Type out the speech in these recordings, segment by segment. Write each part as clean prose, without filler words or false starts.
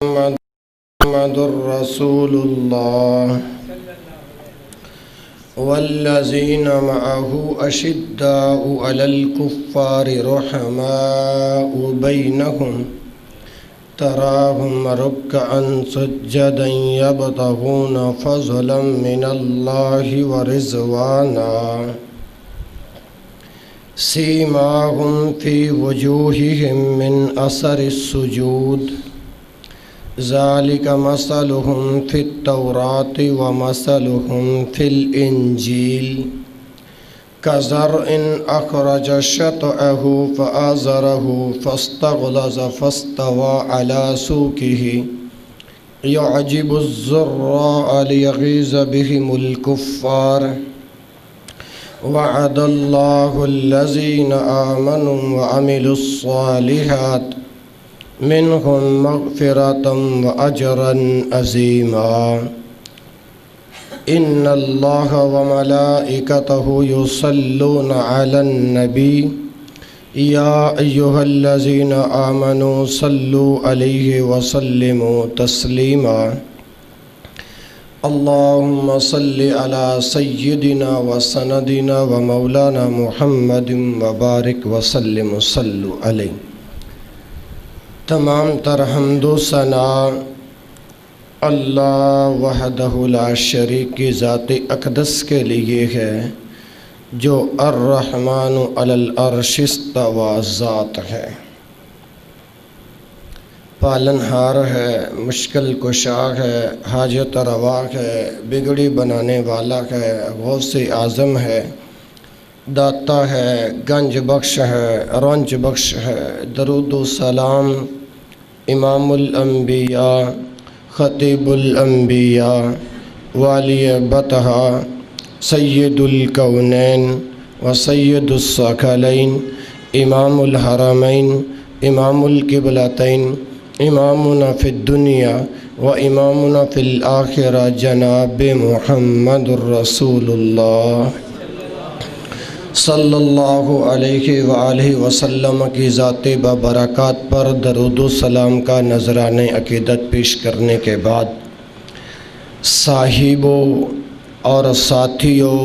محمد رسول الله والذين معه أشداء على الكفار رحماء بينهم تراهم ركعا سجدا يبتغون فضلا من الله ورضوانا سيماهم في وجوههم من أثر السجود ذلك مثلهم في التوراة ومثلهم في الإنجيل كزرع أخرج شطأه فآزره فاستغلظ فاستوى على سوقه يعجب الزراع ليغيظ بهم الكفار وعد الله الذين آمنوا وعملوا الصالحات منهم مغفرة وأجرا عظيما إن الله وملائكته يصلون على النبي يا أيها الذين آمنوا صلوا عليه وسلموا تسليما اللهم صل على سيدنا وسندنا ومولانا محمد وبارك وسلم صلوا عليه۔ تمام تر حمد و ثنا اللہ وحدہ لا شریک کی ذات اقدس کے لیے ہے جو الرحمن علی العرش استوى ذات ہے، پالن ہار ہے، مشکل کشا ہے، حاجت روا ہے، بگڑی بنانے والا ہے، غوث اعظم ہے، داتا ہے، گنج بخش ہے، رنج بخش ہے۔ درود و سلام امام الانبیاء خطیب الانبیاء والی بطحا سید الکونین و سید الثقلین امام الحرمین امام القبلتین امامنا فی الدنیا و امامنا فی الآخرہ جناب محمد الرسول اللہ صلی اللہ علیہ وآلہ وسلم کی ذات ببرکات پر درود و سلام کا نذرانِ عقیدت پیش کرنے کے بعد، صاحبوں اور ساتھیوں،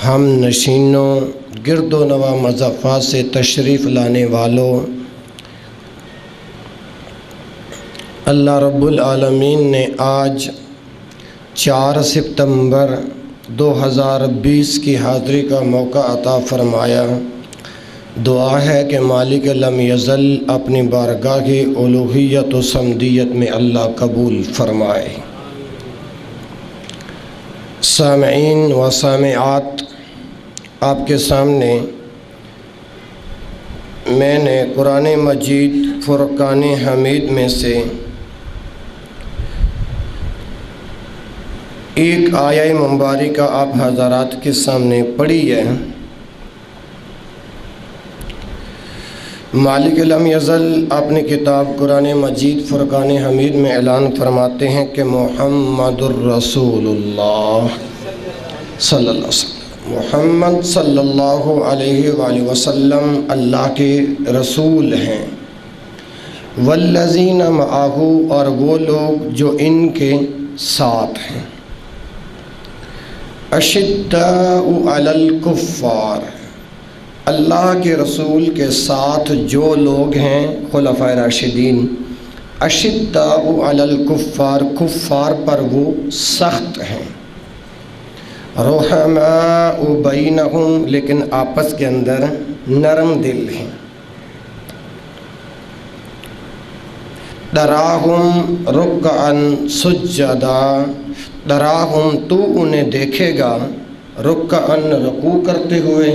ہم نشینوں، گرد و نواح مضافات سے تشریف لانے والوں، اللہ رب العالمین نے آج 4 ستمبر 2020 کی حاضری کا موقع عطا فرمایا۔ دعا ہے کہ مالک لم یزل اپنی بارگاہ کی الوہیت و صمدیت میں اللہ قبول فرمائے۔ سامعین و سامعات، آپ کے سامنے میں نے قرآن مجید فرقان حمید میں سے ایک آیہ مبارکہ آپ حضرات کے سامنے پڑھی ہے۔ مالک لم یزل اپنی کتاب قرآن مجید فرقان حمید میں اعلان فرماتے ہیں کہ محمد الرسول اللہ صلی اللہ علیہ وسلم، محمد صلی اللہ علیہ وآلہ وسلم اللہ کے رسول ہیں۔ والذین معہ، اور وہ لوگ جو ان کے ساتھ ہیں۔ اشداء علی الکفار، اللہ کے رسول کے ساتھ جو لوگ ہیں خلفائے راشدین، اشداء علی الکفار، کفار پر وہ سخت ہیں، رحماء بینہم، لیکن آپس کے اندر نرم دل ہیں، تراہم رکعا سجدا، تراہم تو انہیں دیکھے گا، رکعا رکوع کرتے ہوئے،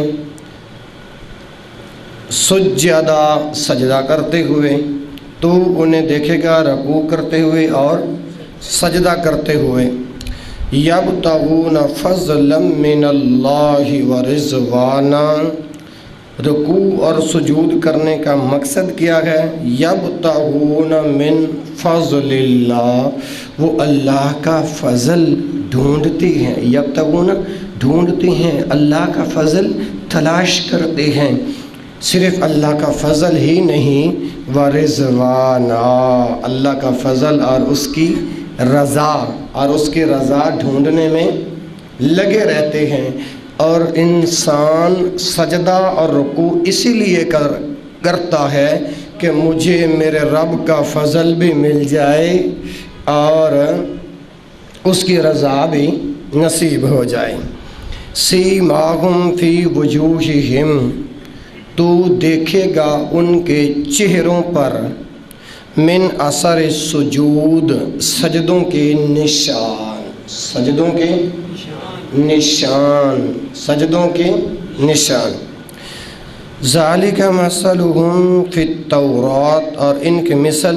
سجدا سجدہ کرتے ہوئے، تو انہیں دیکھے گا رکوع کرتے ہوئے اور سجدہ کرتے ہوئے، یبتغون فضلا من اللہ ورضوانا، رکوع اور سجود کرنے کا مقصد کیا ہے؟ یبتغون من فضل اللہ، وہ اللہ کا فضل ڈھونڈتے ہیں، یبتغون ڈھونڈتے ہیں، اللہ کا فضل تلاش کرتے ہیں۔ صرف اللہ کا فضل ہی نہیں، و رضوانا، اللہ کا فضل اور اس کی رضا، اور اس کی رضا ڈھونڈنے میں لگے رہتے ہیں۔ اور انسان سجدہ اور رکوع اسی لیے کرتا ہے کہ مجھے میرے رب کا فضل بھی مل جائے اور اس کی رضا بھی نصیب ہو جائے۔ سیماہم فی وجوہہم، تو دیکھے گا ان کے چہروں پر، من اثر سجود، سجدوں کے نشان، سجدوں کے نشان، سجدوں کے نشان۔ ذالک مثلہم فی التورات، اور ان کی مثل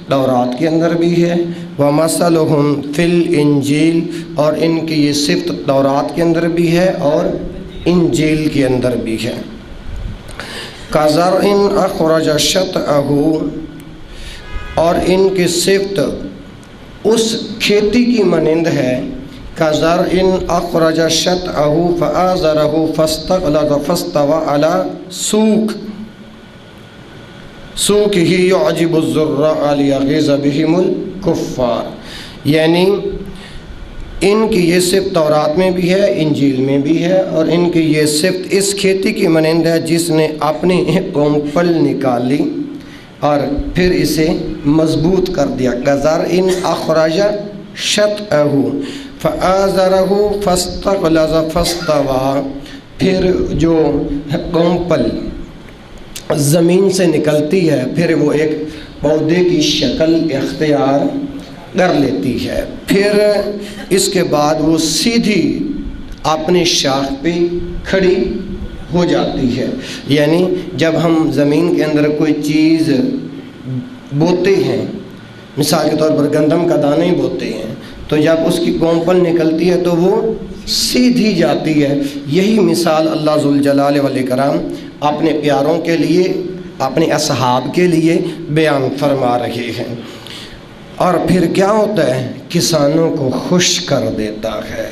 تورات کے اندر بھی ہے، ومثلہم فی الانجیل، اور ان کی یہ صفت تورات کے اندر بھی ہے اور انجیل کے اندر بھی ہے۔ کزرع اخرج شطأہ، اور ان کی صفت اس کھیتی کی مانند ہے، کزرع اخرج شطأہ فآزرہ فاستغلظ فاستوى علی سوقہ یعجب الزراء لیغیظ بہم الکفار، یعنی ان کی یہ صفت تورات میں بھی ہے، انجیل میں بھی ہے، اور ان کی یہ صفت اس کھیتی کی مانند ہے جس نے اپنی کونپل نکالی اور پھر اسے مضبوط کر دیا۔ کزرع اخرج شطأہ فآزرہ فاستغلظ فاستوى، پھر جو کونپل زمین سے نکلتی ہے پھر وہ ایک پودے کی شکل اختیار کر لیتی ہے، پھر اس کے بعد وہ سیدھی اپنی شاخ پہ کھڑی ہو جاتی ہے۔ یعنی جب ہم زمین کے اندر کوئی چیز بوتے ہیں، مثال کے طور پر گندم کا دانہ ہی بوتے ہیں، تو جب اس کی کونپل نکلتی ہے تو وہ سیدھی جاتی ہے۔ یہی مثال اللہ ذوالجلال والاکرام اپنے پیاروں کے لیے، اپنے اصحاب کے لیے بیان فرما رہے ہیں۔ اور پھر کیا ہوتا ہے؟ کسانوں کو خوش کر دیتا ہے،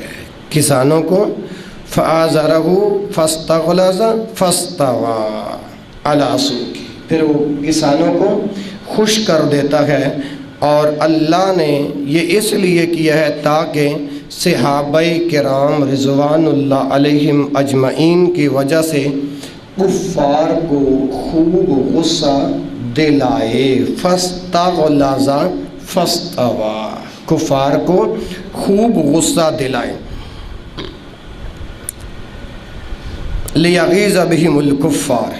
کسانوں کو فآزرہ فاستغلظ فاستوى علی سوقہ، پھر وہ کسانوں کو خوش کر دیتا ہے۔ اور اللہ نے یہ اس لیے کیا ہے تاکہ صحابہ کرام رضوان اللہ علیہم اجمعین کی وجہ سے کفار کو خوب غصہ دلائے۔ فاستغلظ فاستوى، کفار کو خوب غصہ دلائے۔ لیغیظ بہم الکفار،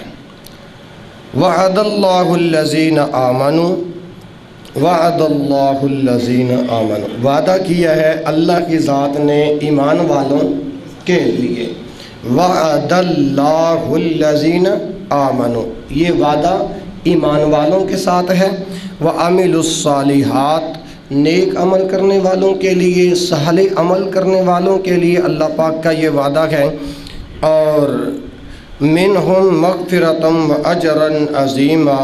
وعد اللہ الذین آمنوا، وعد اللہ الذین آمنوا، وعدہ کیا ہے اللہ کی ذات نے ایمان والوں کے لیے۔ وعد اللہ الذین آمنوا، یہ وعدہ ایمان والوں کے ساتھ ہے۔ وعملوا الصالحات، نیک عمل کرنے والوں کے لیے، صالح عمل کرنے والوں کے لیے اللہ پاک کا یہ وعدہ ہے۔ اور منہم مغفرۃ واجرا عظیما،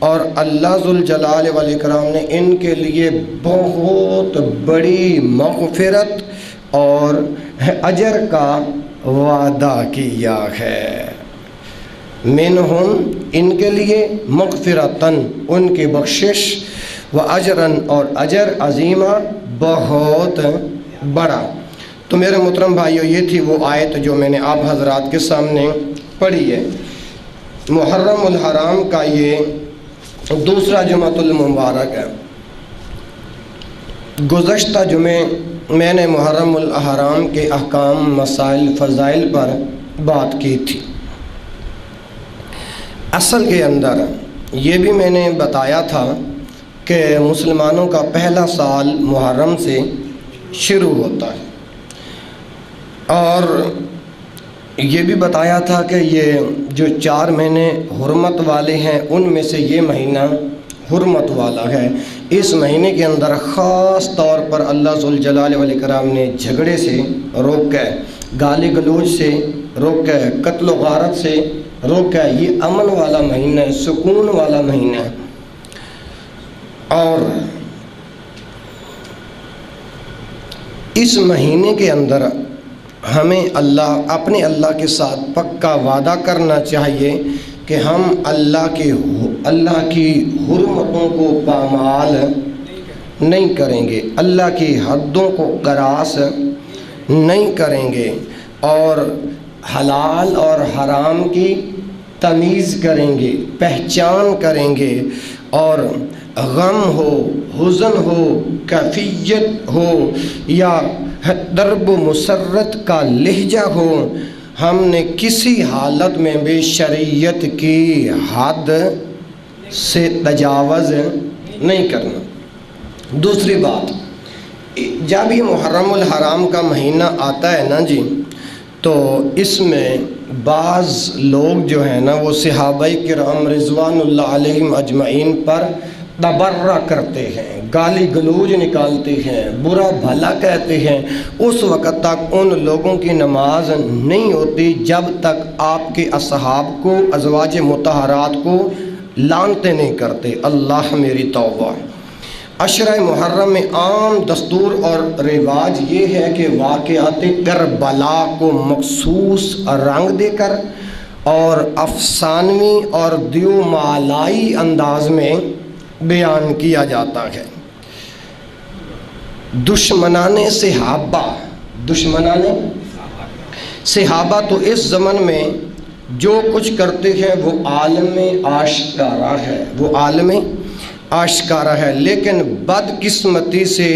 اور اللہ ذوالجلال والاکرام نے ان کے لیے بہت بڑی مغفرت اور اجر کا وعدہ کیا ہے۔ منہم، ان کے لیے، مغفرتاً، ان کی بخشش، واجراً، اور اجر، عظیمہ، بہت بڑا۔ تو میرے محترم بھائیو، یہ تھی وہ آیت جو میں نے آپ حضرات کے سامنے پڑھی ہے۔ محرم الحرام کا یہ دوسرا جمعۃ المبارک ہے۔ گزشتہ جمعے میں نے محرم الحرام کے احکام، مسائل، فضائل پر بات کی تھی۔ اصل کے اندر یہ بھی میں نے بتایا تھا کہ مسلمانوں کا پہلا سال محرم سے شروع ہوتا ہے، اور یہ بھی بتایا تھا کہ یہ جو 4 مہینے حرمت والے ہیں ان میں سے یہ مہینہ حرمت والا ہے۔ اس مہینے کے اندر خاص طور پر اللہ ذوالجلال والاکرام نے جھگڑے سے روکا ہے، گالی گلوچ سے روکا ہے، قتل و غارت سے روکا ہے۔ یہ امن والا مہینہ ہے، سکون والا مہینہ ہے۔ اور اس مہینے کے اندر ہمیں اپنے اللہ کے ساتھ پکا وعدہ کرنا چاہیے کہ ہم اللہ کی حرمتوں کو پامال نہیں کریں گے، اللہ کی حدوں کو کراس نہیں کریں گے، اور حلال اور حرام کی تمیز کریں گے، پہچان کریں گے، اور غم ہو، حزن ہو، کیفیت ہو یا درب و مسرت کا لہجہ ہو، ہم نے کسی حالت میں بھی شریعت کی حد سے تجاوز نہیں کرنا۔ دوسری بات، جب یہ محرم الحرام کا مہینہ آتا ہے نا جی، تو اس میں بعض لوگ جو ہیں نا وہ صحابہ کرام رضوان اللہ علیہم اجمعین پر تبرہ کرتے ہیں، گالی گلوچ نکالتے ہیں، برا بھلا کہتے ہیں۔ اس وقت تک ان لوگوں کی نماز نہیں ہوتی جب تک آپ کے اصحاب کو، ازواج مطہرات کو لعنتیں نہیں کرتے۔ اللہ میری توبہ۔ عشرہ محرم میں عام دستور اور رواج یہ ہے کہ واقعات کربلا کو مخصوص رنگ دے کر اور افسانوی اور دیومالائی انداز میں بیان کیا جاتا ہے۔ دشمنان صحابہ تو اس زمن میں جو کچھ کرتے ہیں وہ عالم آشکارا ہے، لیکن بدقسمتی سے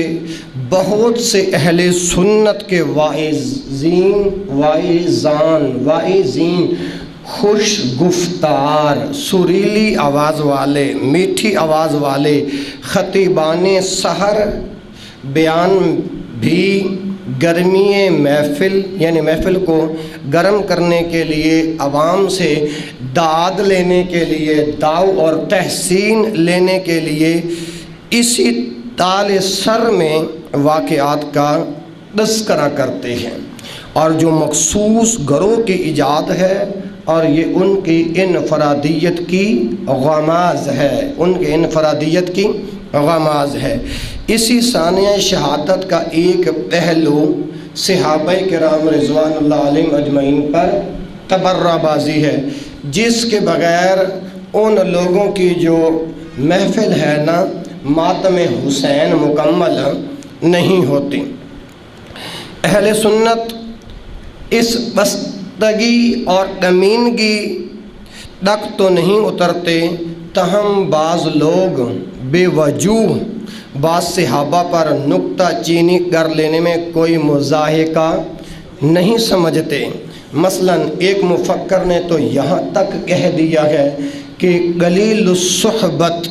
بہت سے اہل سنت کے واعظین خوش گفتار، سریلی آواز والے، میٹھی آواز والے خطیبان سحر بیان بھی گرمی محفل یعنی محفل کو گرم کرنے کے لیے، عوام سے داد لینے کے لیے، داو اور تحسین لینے کے لیے اسی تال سر میں واقعات کا تذکرہ کرتے ہیں، اور جو مخصوص گروہ کی ایجاد ہے، اور یہ ان کی انفرادیت کی غماز ہے۔ اسی ثانیہ شہادت کا ایک پہلو صحابہ کرام رضوان اللہ علیہم اجمعین پر تبرہ بازی ہے، جس کے بغیر ان لوگوں کی جو محفل ہے نا ماتم حسین مکمل نہیں ہوتی۔ اہل سنت اس بستگی اور کمینگی تک تو نہیں اترتے، تاہم بعض لوگ بے وجوہ بعض صحابہ پر نکتہ چینی کر لینے میں کوئی مضاحکہ نہیں سمجھتے۔ مثلا ایک مفکر نے تو یہاں تک کہہ دیا ہے کہ قلیل الصحبت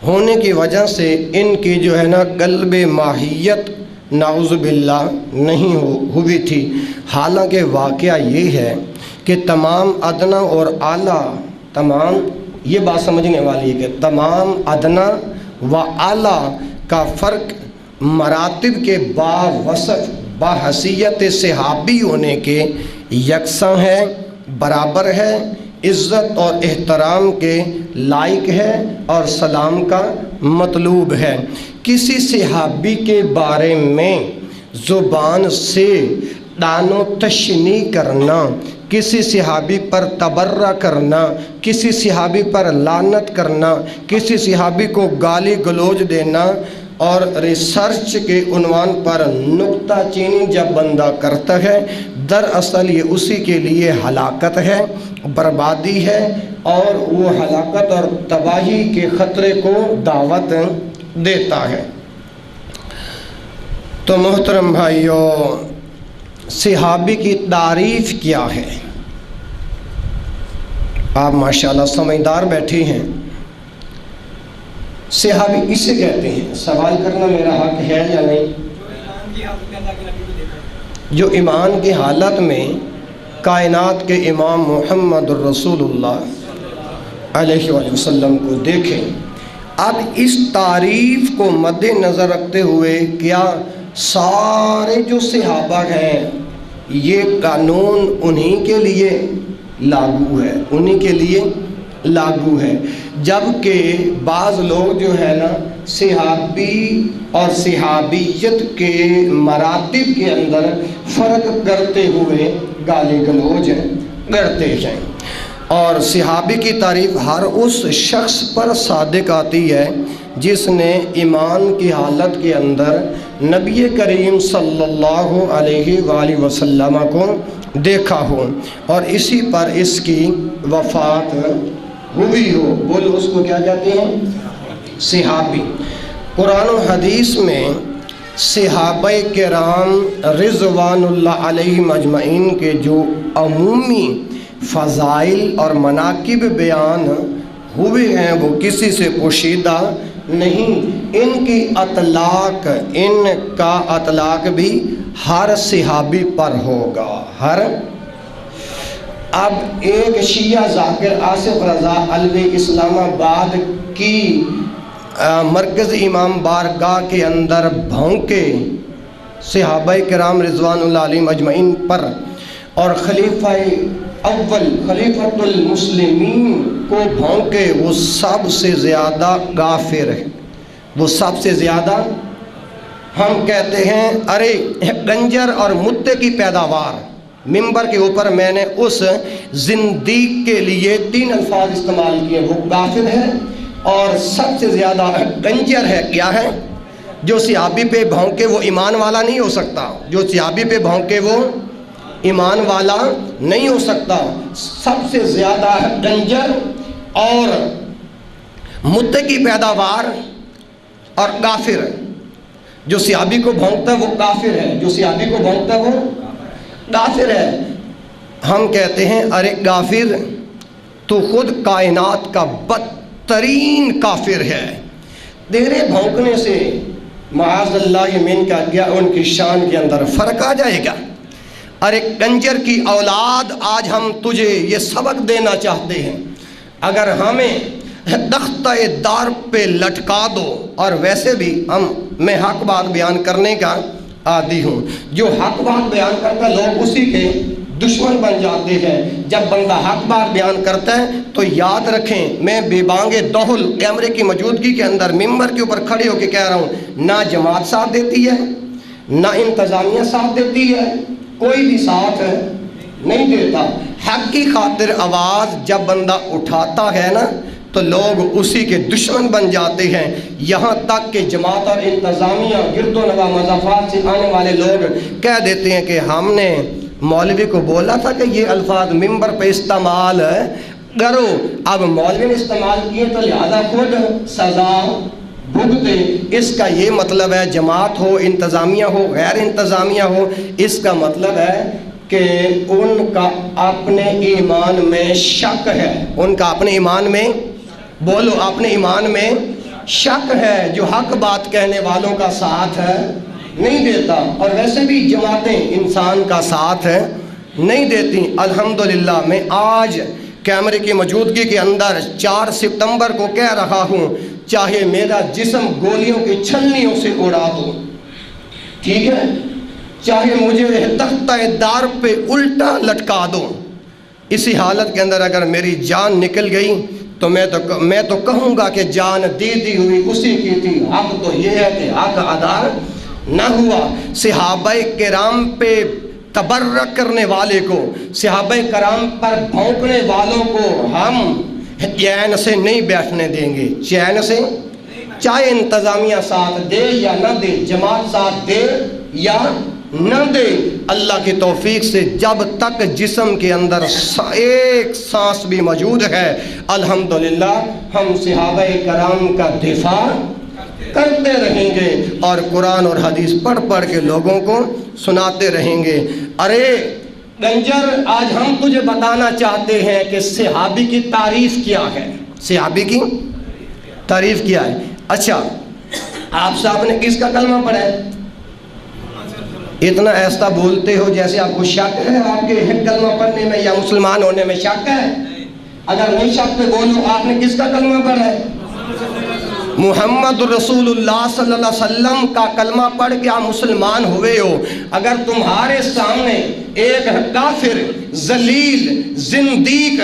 ہونے کی وجہ سے ان کی جو ہے نا قلب ماہیت نعوذ باللہ نہیں ہوئی تھی، حالانکہ واقعہ یہ ہے کہ تمام ادنا اور اعلیٰ، یہ بات سمجھنے والی ہے کہ تمام ادنا و اعلیٰ کا فرق مراتب کے باوصف باحیثیت صحابی ہونے کے یکساں ہے، برابر ہے، عزت اور احترام کے لائق ہے اور سلام کا مطلوب ہے۔ کسی صحابی کے بارے میں زبان سے طعن و تشنیع کرنا، کسی صحابی پر تبرہ کرنا، کسی صحابی پر لعنت کرنا، کسی صحابی کو گالی گلوچ دینا اور ریسرچ کے عنوان پر نکتہ چینی جب بندہ کرتا ہے، دراصل یہ اسی کے لیے ہلاکت ہے، بربادی ہے، اور وہ ہلاکت اور تباہی کے خطرے کو دعوت دیتا ہے۔ تو محترم بھائیوں، صحابی کی تعریف کیا ہے؟ آپ ماشاءاللہ سمجھدار بیٹھے ہیں۔ صحابی کسے کہتے ہیں؟ سوال کرنا میرا حق ہے یا نہیں؟ جو ایمان کی حالت میں کائنات کے امام محمد الرسول اللہ علیہ وآلہ وسلم کو دیکھیں۔ اب اس تعریف کو مد نظر رکھتے ہوئے کیا سارے جو صحابہ ہیں یہ قانون انہی کے لیے لاگو ہے، جبکہ بعض لوگ جو ہے نا صحابی اور صحابیت کے مراتب کے اندر فرق کرتے ہوئے گالی گلوچ کرتے ہیں۔ اور صحابی کی تعریف ہر اس شخص پر صادق آتی ہے جس نے ایمان کی حالت کے اندر نبی کریم صلی اللہ علیہ وآلہ وسلم کو دیکھا ہو اور اسی پر اس کی وفات ہوئی ہو۔ بولو اس کو کیا کہتے ہیں؟ صحابی۔ قرآن و حدیث میں صحابہ کرام رضوان اللہ علیہم اجمعین کے جو عمومی فضائل اور مناقب بیان ہوئے ہیں وہ کسی سے پوشیدہ نہیں۔ ان کا اطلاق بھی ہر صحابی پر ہوگا۔ اب ایک شیعہ ذاکر آصف رضا علوی اسلام آباد کی مرکز امام بارگاہ کے اندر بھونکے صحابہ کرام رضوان اللہ علیہم اجمعین پر اور خلیفہ اول خلیفۃ المسلمین کو بھونکے، وہ سب سے زیادہ غافر ہے، وہ سب سے زیادہ۔ ہم کہتے ہیں ارے گنجر اور متے کی پیداوار۔ ممبر کے اوپر میں نے اس زندیق کے لیے 3 الفاظ استعمال کیے، وہ غافر ہے اور سب سے زیادہ گنجر ہے۔ کیا ہے؟ جو صحابی پہ بھونکے وہ ایمان والا نہیں ہو سکتا، جو صحابی پہ بھونکے وہ ایمان والا نہیں ہو سکتا۔ سب سے زیادہ گنجر اور متے کی پیداوار اور کافر، جو صحابی کو بھونکتا ہے وہ کافر ہے، جو صحابی کو بھونکتا ہے وہ کافر ہے۔ ہم کہتے ہیں ارے کافر تو خود کائنات کا بدترین کافر ہے، تیرے بھونکنے سے معاذ اللہ من کا کیا ان کی شان کے اندر فرق آ جائے گا۔ ارے کنجر کی اولاد، آج ہم تجھے یہ سبق دینا چاہتے ہیں، اگر ہمیں تختہ دار پہ لٹکا دو، اور ویسے بھی میں حق بات بیان کرنے کا عادی ہوں، جو حق بات بیان کرتا ہے لوگ اسی کے دشمن بن جاتے ہیں۔ جب بندہ حق بات بیان کرتا ہے تو یاد رکھیں، میں بے بانگِ دہل کیمرے کی موجودگی کے اندر ممبر کے اوپر کھڑے ہو کے کہہ رہا ہوں، نہ جماعت ساتھ دیتی ہے، نہ انتظامیہ ساتھ دیتی ہے، کوئی بھی ساتھ نہیں دیتا۔ حق کی خاطر آواز جب بندہ اٹھاتا ہے نا تو لوگ اسی کے دشمن بن جاتے ہیں، یہاں تک کہ جماعت اور انتظامیہ گرد و نواح مضافات سے آنے والے لوگ کہہ دیتے ہیں کہ ہم نے مولوی کو بولا تھا کہ یہ الفاظ ممبر پہ استعمال کرو، اب مولوی نے استعمال کیے تو لہذا خود سزا بھگتے۔ اس کا یہ مطلب ہے جماعت ہو، انتظامیہ ہو، غیر انتظامیہ ہو، اس کا مطلب ہے کہ ان کا اپنے ایمان میں شک ہے، ان کا اپنے ایمان میں، بولو اپنے ایمان میں شک ہے، جو حق بات کہنے والوں کا ساتھ ہے نہیں دیتا۔ اور ویسے بھی جماعتیں انسان کا ساتھ نہیں دیتی۔ الحمدللہ میں آج کیمرے کی موجودگی کے اندر 4 ستمبر کو کہہ رہا ہوں، چاہے میرا جسم گولیوں کی چھلنیوں سے اڑا دو، ٹھیک ہے، چاہے مجھے تختہ دار پہ الٹا لٹکا دو، اسی حالت کے اندر اگر میری جان نکل گئی تو میں تو کہوں گا کہ جان دی ہوئی اسی کی تھی۔ حق تو یہ ہے کہ حق ادا نہ ہوا۔ صحابہ کرام پہ تبرک کرنے والے کو، صحابہ کرام پر بھونکنے والوں کو ہم چین سے نہیں بیٹھنے دیں گے، چین سے، چاہے انتظامیہ ساتھ دے یا نہ دے، جماعت ساتھ دے یا نہ دے، اللہ کی توفیق سے جب تک جسم کے اندر ایک سانس بھی موجود ہے الحمدللہ ہم صحابہ کرام کا دفاع کرتے رہیں گے اور قرآن اور حدیث پڑھ پڑھ کے لوگوں کو سناتے رہیں گے۔ ارے گنجر، آج ہم تجھے بتانا چاہتے ہیں کہ صحابی کی تعریف کیا ہے، صحابی کی تعریف کیا ہے۔ اچھا، آپ صاحب نے کس کا کلمہ پڑھا ہے؟ اتنا ایسا بولتے ہو جیسے آپ کو شک ہے آپ کے کلمہ پڑھنے میں یا مسلمان ہونے میں شک ہے؟ اگر نہیں شک تو بولو، آپ نے کس کا کلمہ پڑھا ہے؟ محمد رسول اللہ صلی اللہ علیہ وسلم کا کلمہ پڑھ کے آپ مسلمان ہوئے ہو۔ اگر تمہارے سامنے ایک کافر، ذلیل، زندیق،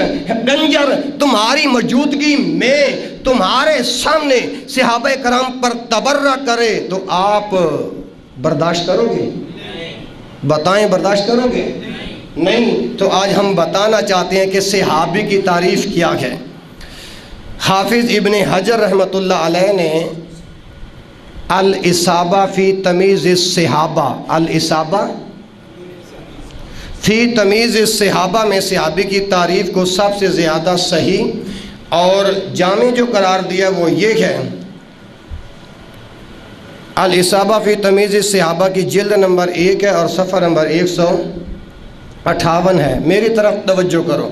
گنجر تمہاری موجودگی میں تمہارے سامنے صحابہ کرام پر تبرک کرے تو آپ برداشت کرو گے؟ بتائیں، برداشت کرو گے؟ نہیں، تو آج ہم بتانا چاہتے ہیں کہ صحابی کی تعریف کیا ہے۔ حافظ ابن حجر رحمۃ اللہ علیہ نے الاصابہ فی تمیز الصحابہ، الاصابہ فی تمیز الصحابہ میں صحابی کی تعریف کو سب سے زیادہ صحیح اور جامع جو قرار دیا وہ یہ ہے۔ الاصابہ فی تمیز الصحابہ کی جلد نمبر 1 ہے اور صفحہ نمبر 158 ہے۔ میری طرف توجہ کرو۔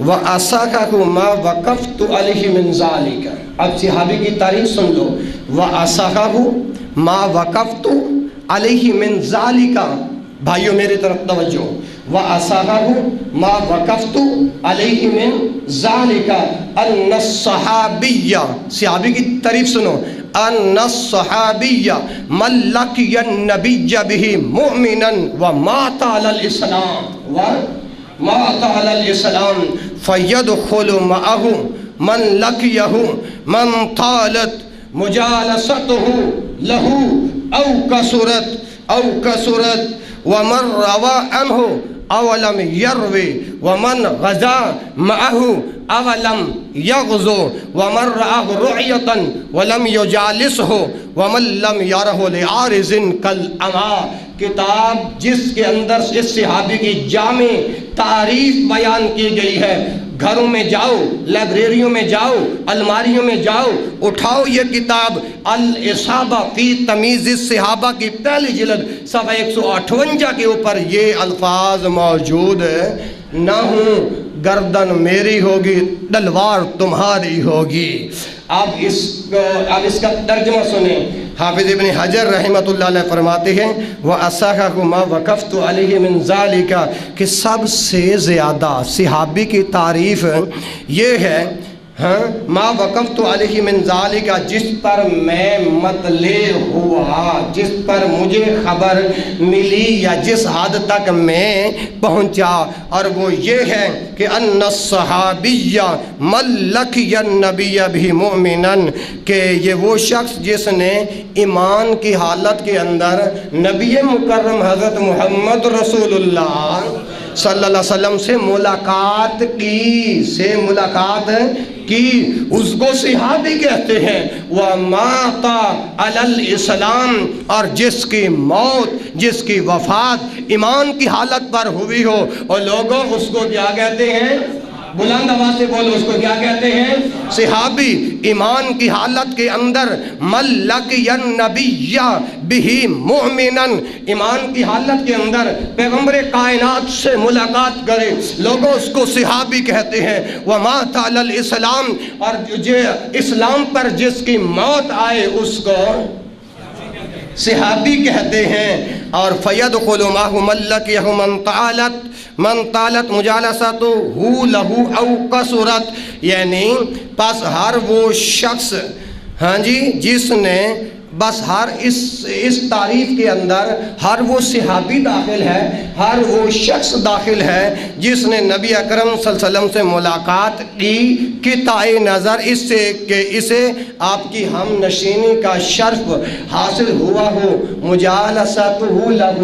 وَأَصَحَّحُ مَا وَقَفْتُ عَلَيْهِ مِنْ ذَلِكَ، اب صحابی کی تعریف سن لو۔ وَأَصَحَّحُ مَا وَقَفْتُ عَلَيْهِ مِنْ ذَلِكَ، بھائیو میری طرف توجہ۔ وَأَصَحَّحُ مَا وَقَفْتُ عَلَيْهِ مِنْ ذَلِكَ أَنَّ الصَّحَابِيَّ، صحابی کی تعریف سنو۔ أَنَّ الصَّحَابِيَّ مَنْ لَقِيَ النَّبِيَّ بِهِ مُؤْمِنًا وَمَاتَ عَلَى الْإِسْلَامِ مات على الإسلام فيدخل معه من لقيه من طالت مجالسته له أو كسرت ومن روى عنه أو لم يروي ومن غزا معه أو لم يغزو ومن رآه رؤية ولم يجالسه ومن لم يره لعارض كالأمى۔ کتاب جس کے اندر اس صحابی کی جامع تعریف بیان کی گئی ہے، گھروں میں جاؤ، لائبریریوں میں جاؤ، الماریوں میں جاؤ، اٹھاؤ یہ کتاب الاصابہ فی تمیز الصحابہ کی پہلی جلد صفحہ 158 کے اوپر یہ الفاظ موجود نہ ہوں گردن میری ہوگی تلوار تمہاری ہوگی۔ اب اس کا ترجمہ سنیں۔ حافظ ابن حجر رحمۃ اللہ علیہ فرماتے ہیں وَأَصَحَّحُ مَا وَقَفْتُ عَلَيْهِ مِنْ ذَلِكَ، کہ سب سے زیادہ صحابی کی تعریف یہ ہے ما وقفت علیہ من ذالک، جس پر میں مطلع ہوا، جس پر مجھے خبر ملی یا جس حد تک میں پہنچا، اور وہ یہ ہے کہ ان الصحابی من لقی النبی بہ مؤمنا، کہ یہ وہ شخص جس نے ایمان کی حالت کے اندر نبی مکرم حضرت محمد رسول اللہ صلی اللہ علیہ وسلم سے ملاقات کی، اس کو صحابی کہتے ہیں۔ وَمَاتَ عَلَى الْإِسْلَامِ، اور جس کی موت، جس کی وفات ایمان کی حالت پر ہوئی ہو، اور لوگوں اس کو کیا کہتے ہیں؟ بلند آواز سے بولو، اس کو کیا کہتے ہیں؟ صحابی۔ ایمان کی حالت کے اندر من لقی النبی بہ مؤمنا، ایمان کی حالت کے اندر پیغمبر کائنات سے ملاقات کرے، لوگوں اس کو صحابی کہتے ہیں۔ ومات علی الاسلام، اور جو اسلام پر جس کی موت آئے اس کو صحابی کہتے ہیں۔ اور فیدخل معہ من لقیہ من طالت مجالسته له او کثرت، یعنی پس ہر وہ شخص جس نے بس ہر اس تعریف کے اندر ہر وہ صحابی داخل ہے، ہر وہ شخص داخل ہے جس نے نبی اکرم صلی اللہ علیہ وسلم سے ملاقات کی، قطع نظر اس سے کہ اسے آپ کی ہم نشینی کا شرف حاصل ہوا ہو، مجالسته له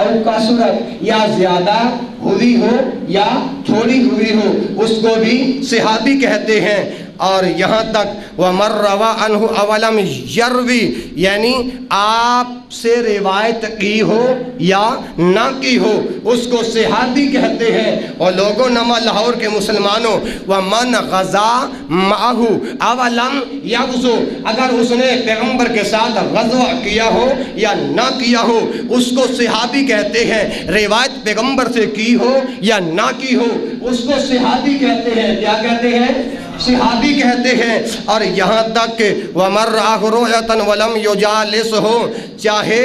او کثرت، یا زیادہ ہوئی ہو یا تھوڑی ہوئی ہو، اس کو بھی صحابی کہتے ہیں۔ اور یہاں تک وَمَن رَوَى عَنْهُ أَوَلَمْ يَرْوِي، یعنی آپ سے روایت کی ہو یا نہ کی ہو، اس کو صحابی کہتے ہیں۔ اور لوگوں نما لاہور کے مسلمانوں، وَمَنْ غَزَا مَعَهُ أَوَلَمْ يَغْزُو، اگر اس نے پیغمبر کے ساتھ غزوہ کیا ہو یا نہ کیا ہو، اس کو صحابی کہتے ہیں۔ روایت پیغمبر سے کی ہو یا نہ کی ہو، اس کو صحابی کہتے ہیں۔ کیا کہتے ہیں؟ صحابی کہتے ہیں۔ اور یہاں تک کہ وَمَن رَآهُ رُؤْيَةً وَلَمْ يُجَالِسْهُ، چاہے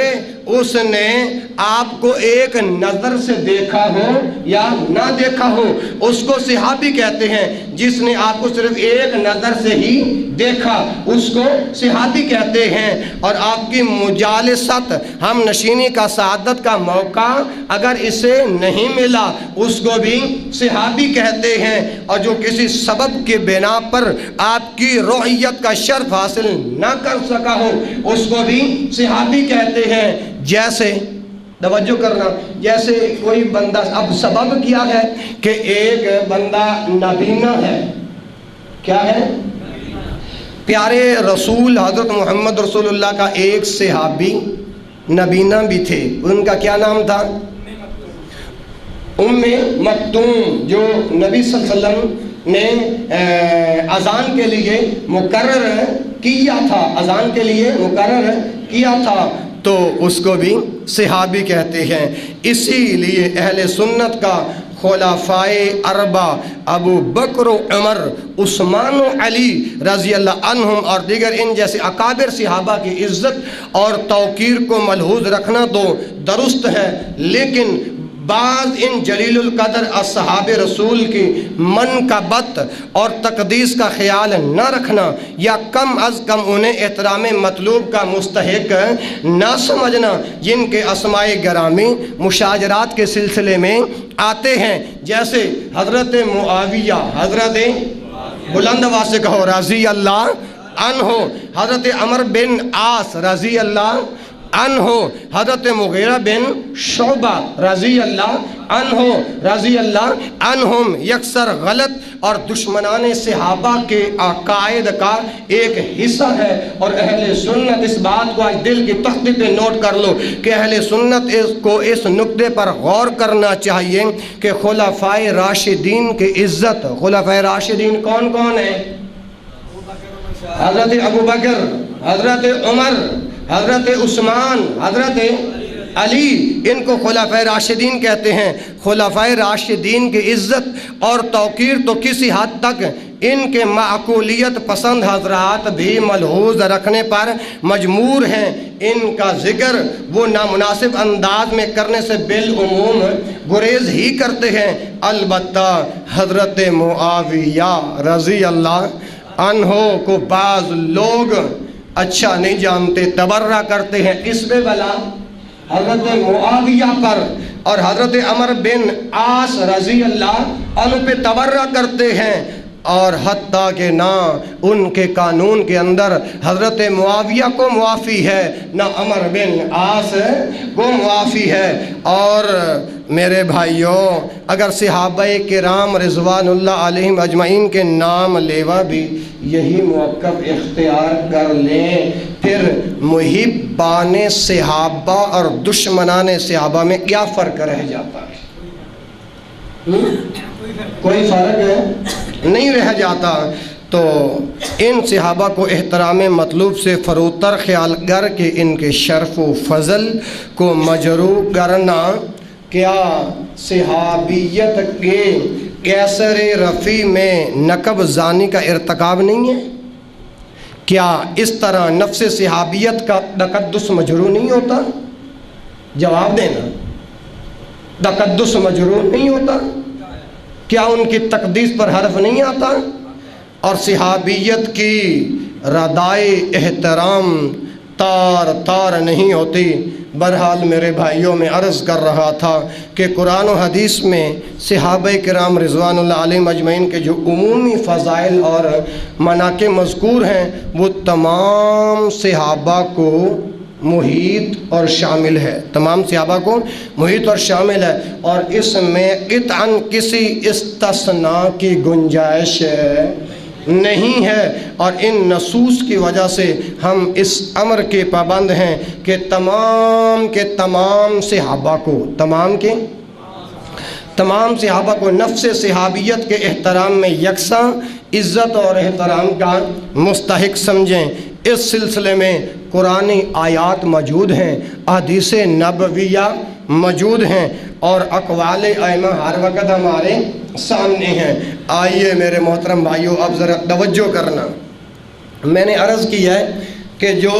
اس نے آپ کو ایک نظر سے دیکھا ہو یا نہ دیکھا ہو، اس کو صحابی کہتے ہیں۔ جس نے آپ کو صرف ایک نظر سے ہی دیکھا، اس کو صحابی کہتے ہیں۔ اور آپ کی مجالست، ہم نشینی کا سعادت کا موقع اگر اسے نہیں ملا، اس کو بھی صحابی کہتے ہیں۔ اور جو کسی سبب کے بنا پر آپ کی رؤیت کا شرف حاصل نہ کر سکا ہو، اس کو بھی صحابی کہتے ہیں۔ جیسے توجہ کرنا، جیسے کوئی بندہ، اب سبب کیا ہے کہ ایک بندہ نابینا ہے، کیا ہے؟ پیارے رسول حضرت محمد رسول اللہ کا ایک صحابی نابینا بھی تھے، ان کا کیا نام تھا؟ ام مکتوم، جو نبی صلی اللہ علیہ وسلم نے اذان کے لیے مقرر کیا تھا، اذان کے لیے مقرر کیا تھا، تو اس کو بھی صحابی کہتے ہیں۔ اسی لیے اہل سنت کا خلفائے اربع ابو بکر و عمر، عثمان و علی رضی اللہ عنہم اور دیگر ان جیسے اکابر صحابہ کی عزت اور توقیر کو ملحوظ رکھنا تو درست ہے، لیکن بعض ان جلیل القدر اصحاب رسول کی منقبت اور تقدیس کا خیال نہ رکھنا یا کم از کم انہیں احترام مطلوب کا مستحق نہ سمجھنا، جن کے اسماء گرامی مشاجرات کے سلسلے میں آتے ہیں، جیسے حضرت معاویہ، حضرت بلند آواز سے کہو رضی اللہ عنہ، حضرت عمر بن عاص رضی اللہ عنہ، حضرت مغیرہ بن شعبہ رضی اللہ عنہ رضی اللہ عنہم، یکسر غلط اور دشمنان صحابہ کے عقائد کا ایک حصہ ہے۔ اور اہل سنت اس بات کو آج دل کی تختی پہ نوٹ کر لو کہ اہل سنت کو اس نقطے پر غور کرنا چاہیے کہ خلفائے راشدین کی عزت، خلفائے راشدین کون کون ہیں؟ حضرت ابو بکر، حضرت عمر، حضرت عثمان، حضرت علی، ان کو خلفائے راشدین کہتے ہیں۔ خلفائے راشدین کی عزت اور توقیر تو کسی حد تک ان کے معقولیت پسند حضرات بھی ملحوظ رکھنے پر مجبور ہیں۔ ان کا ذکر وہ نامناسب انداز میں کرنے سے بالعموم گریز ہی کرتے ہیں۔ البتہ حضرت معاویہ رضی اللہ عنہ کو بعض لوگ اچھا نہیں جانتے، تبرہ کرتے ہیں، اس بے بلا حضرت معاویہ پر اور حضرت عمر بن عاص رضی اللہ عنہ پہ تبرہ کرتے ہیں، اور حتیٰ کہ نہ ان کے قانون کے اندر حضرت معاویہ کو معافی ہے، نہ عمر بن عاص کو معافی ہے۔ اور میرے بھائیوں، اگر صحابہ کرام رضوان اللہ علیہم اجمعین کے نام لیوا بھی یہی موقف اختیار کر لیں، پھر محبان صحابہ اور دشمنان صحابہ میں کیا فرق رہ جاتا ہے؟ کوئی فرق ہے نہیں رہ جاتا۔ تو ان صحابہ کو احترام مطلوب سے فروتر خیال کر کے ان کے شرف و فضل کو مجروح کرنا کیا صحابیت کے کیسر رفیع میں نقب زانی کا ارتکاب نہیں ہے؟ کیا اس طرح نفس صحابیت کا تقدس مجروح نہیں ہوتا؟ جواب دینا، تقدس مجروح نہیں ہوتا؟ کیا ان کی تقدیس پر حرف نہیں آتا؟ اور صحابیت کی ردائے احترام تار تار نہیں ہوتی؟ بہرحال میرے بھائیوں، میں عرض کر رہا تھا کہ قرآن و حدیث میں صحابہ کرام رضوان اللہ علیہم اجمعین کے جو عمومی فضائل اور مناقب مذکور ہیں وہ تمام صحابہ کو محیط اور شامل ہے، تمام صحابہ کو محیط اور شامل ہے، اور اس میں قطعاً کسی استثناء کی گنجائش نہیں ہے۔ اور ان نصوص کی وجہ سے ہم اس امر کے پابند ہیں کہ تمام کے تمام صحابہ کو، تمام صحابہ کو نفس صحابیت کے احترام میں یکساں عزت اور احترام کا مستحق سمجھیں۔ اس سلسلے میں قرآنی آیات موجود ہیں، احادیث نبویہ موجود ہیں، اور اقوال ائمہ ہر وقت ہمارے سامنے ہیں۔ آئیے میرے محترم بھائیوں، اب ذرا توجہ کرنا۔ میں نے عرض کیا ہے کہ جو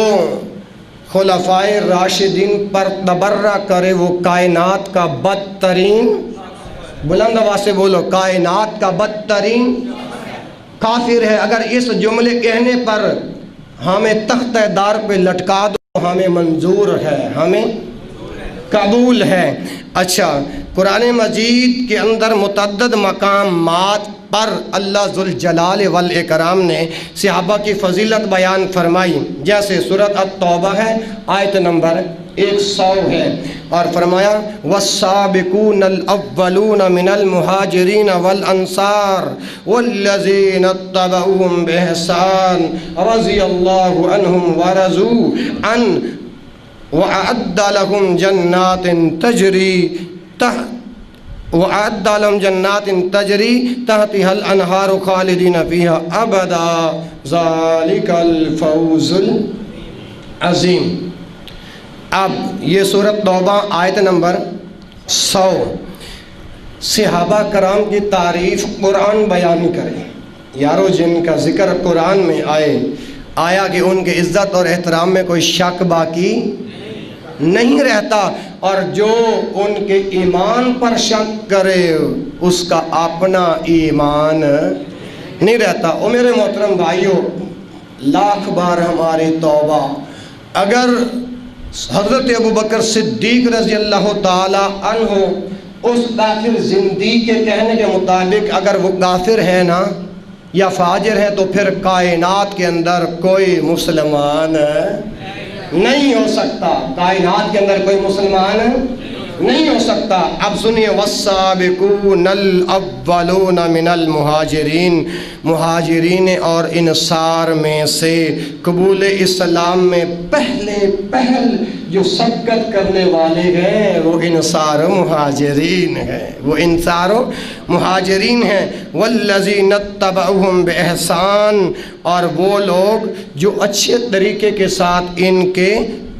خلفائے راشدین پر تبرہ کرے وہ کائنات کا بدترین، بلند آواز سے بولو، کائنات کا بدترین کافر ہے۔ اگر اس جملے کہنے پر ہمیں تختہ دار پہ لٹکا دو ہمیں منظور ہے، ہمیں قبول ہے۔ اچھا، قرآن مجید کے اندر متعدد مقامات پر اللہ ذوالجلال والاکرام نے صحابہ کی فضیلت بیان فرمائی، جیسے سورۃ التوبہ ہے، آیت نمبر 100 ہے، اور فرمایا والسابقون الاولون من المہاجرین والانصار والذین اتبعوهم بإحسان رضی اللہ عنہم ورضوا عنہ وأعد لهم جنات تجری تحتها الانہار خالدین فیہا ابدا ذالک الفوز العظیم۔ اب یہ سورۃ توبہ آیت نمبر 100، صحابہ کرام کی تعریف قرآن بیان کرے۔ یارو جن کا ذکر قرآن میں آیا کہ ان کے عزت اور احترام میں کوئی شک باقی نہیں رہتا، اور جو ان کے ایمان پر شک کرے اس کا اپنا ایمان نہیں رہتا۔ او میرے محترم بھائیوں، لاکھ بار ہماری توبہ، اگر حضرت ابوبکر صدیق رضی اللہ تعالی عنہ اس کافر زندیق کے کہنے کے مطابق اگر وہ کافر ہے نا یا فاجر ہے، تو پھر کائنات کے اندر کوئی مسلمان نہیں ہو سکتا، کائنات کے اندر کوئی مسلمان نہیں ہو سکتا۔ اب سنیے والسابقون الاولون من المہاجرین، مہاجرین اور انصار میں سے قبول اسلام میں پہل جو سبقت کرنے والے ہیں وہ انصار و مہاجرین ہیں، وہ انصار و مہاجرین ہیں۔ والذین اتبعوہم بإحسان، اور وہ لوگ جو اچھے طریقے کے ساتھ ان کے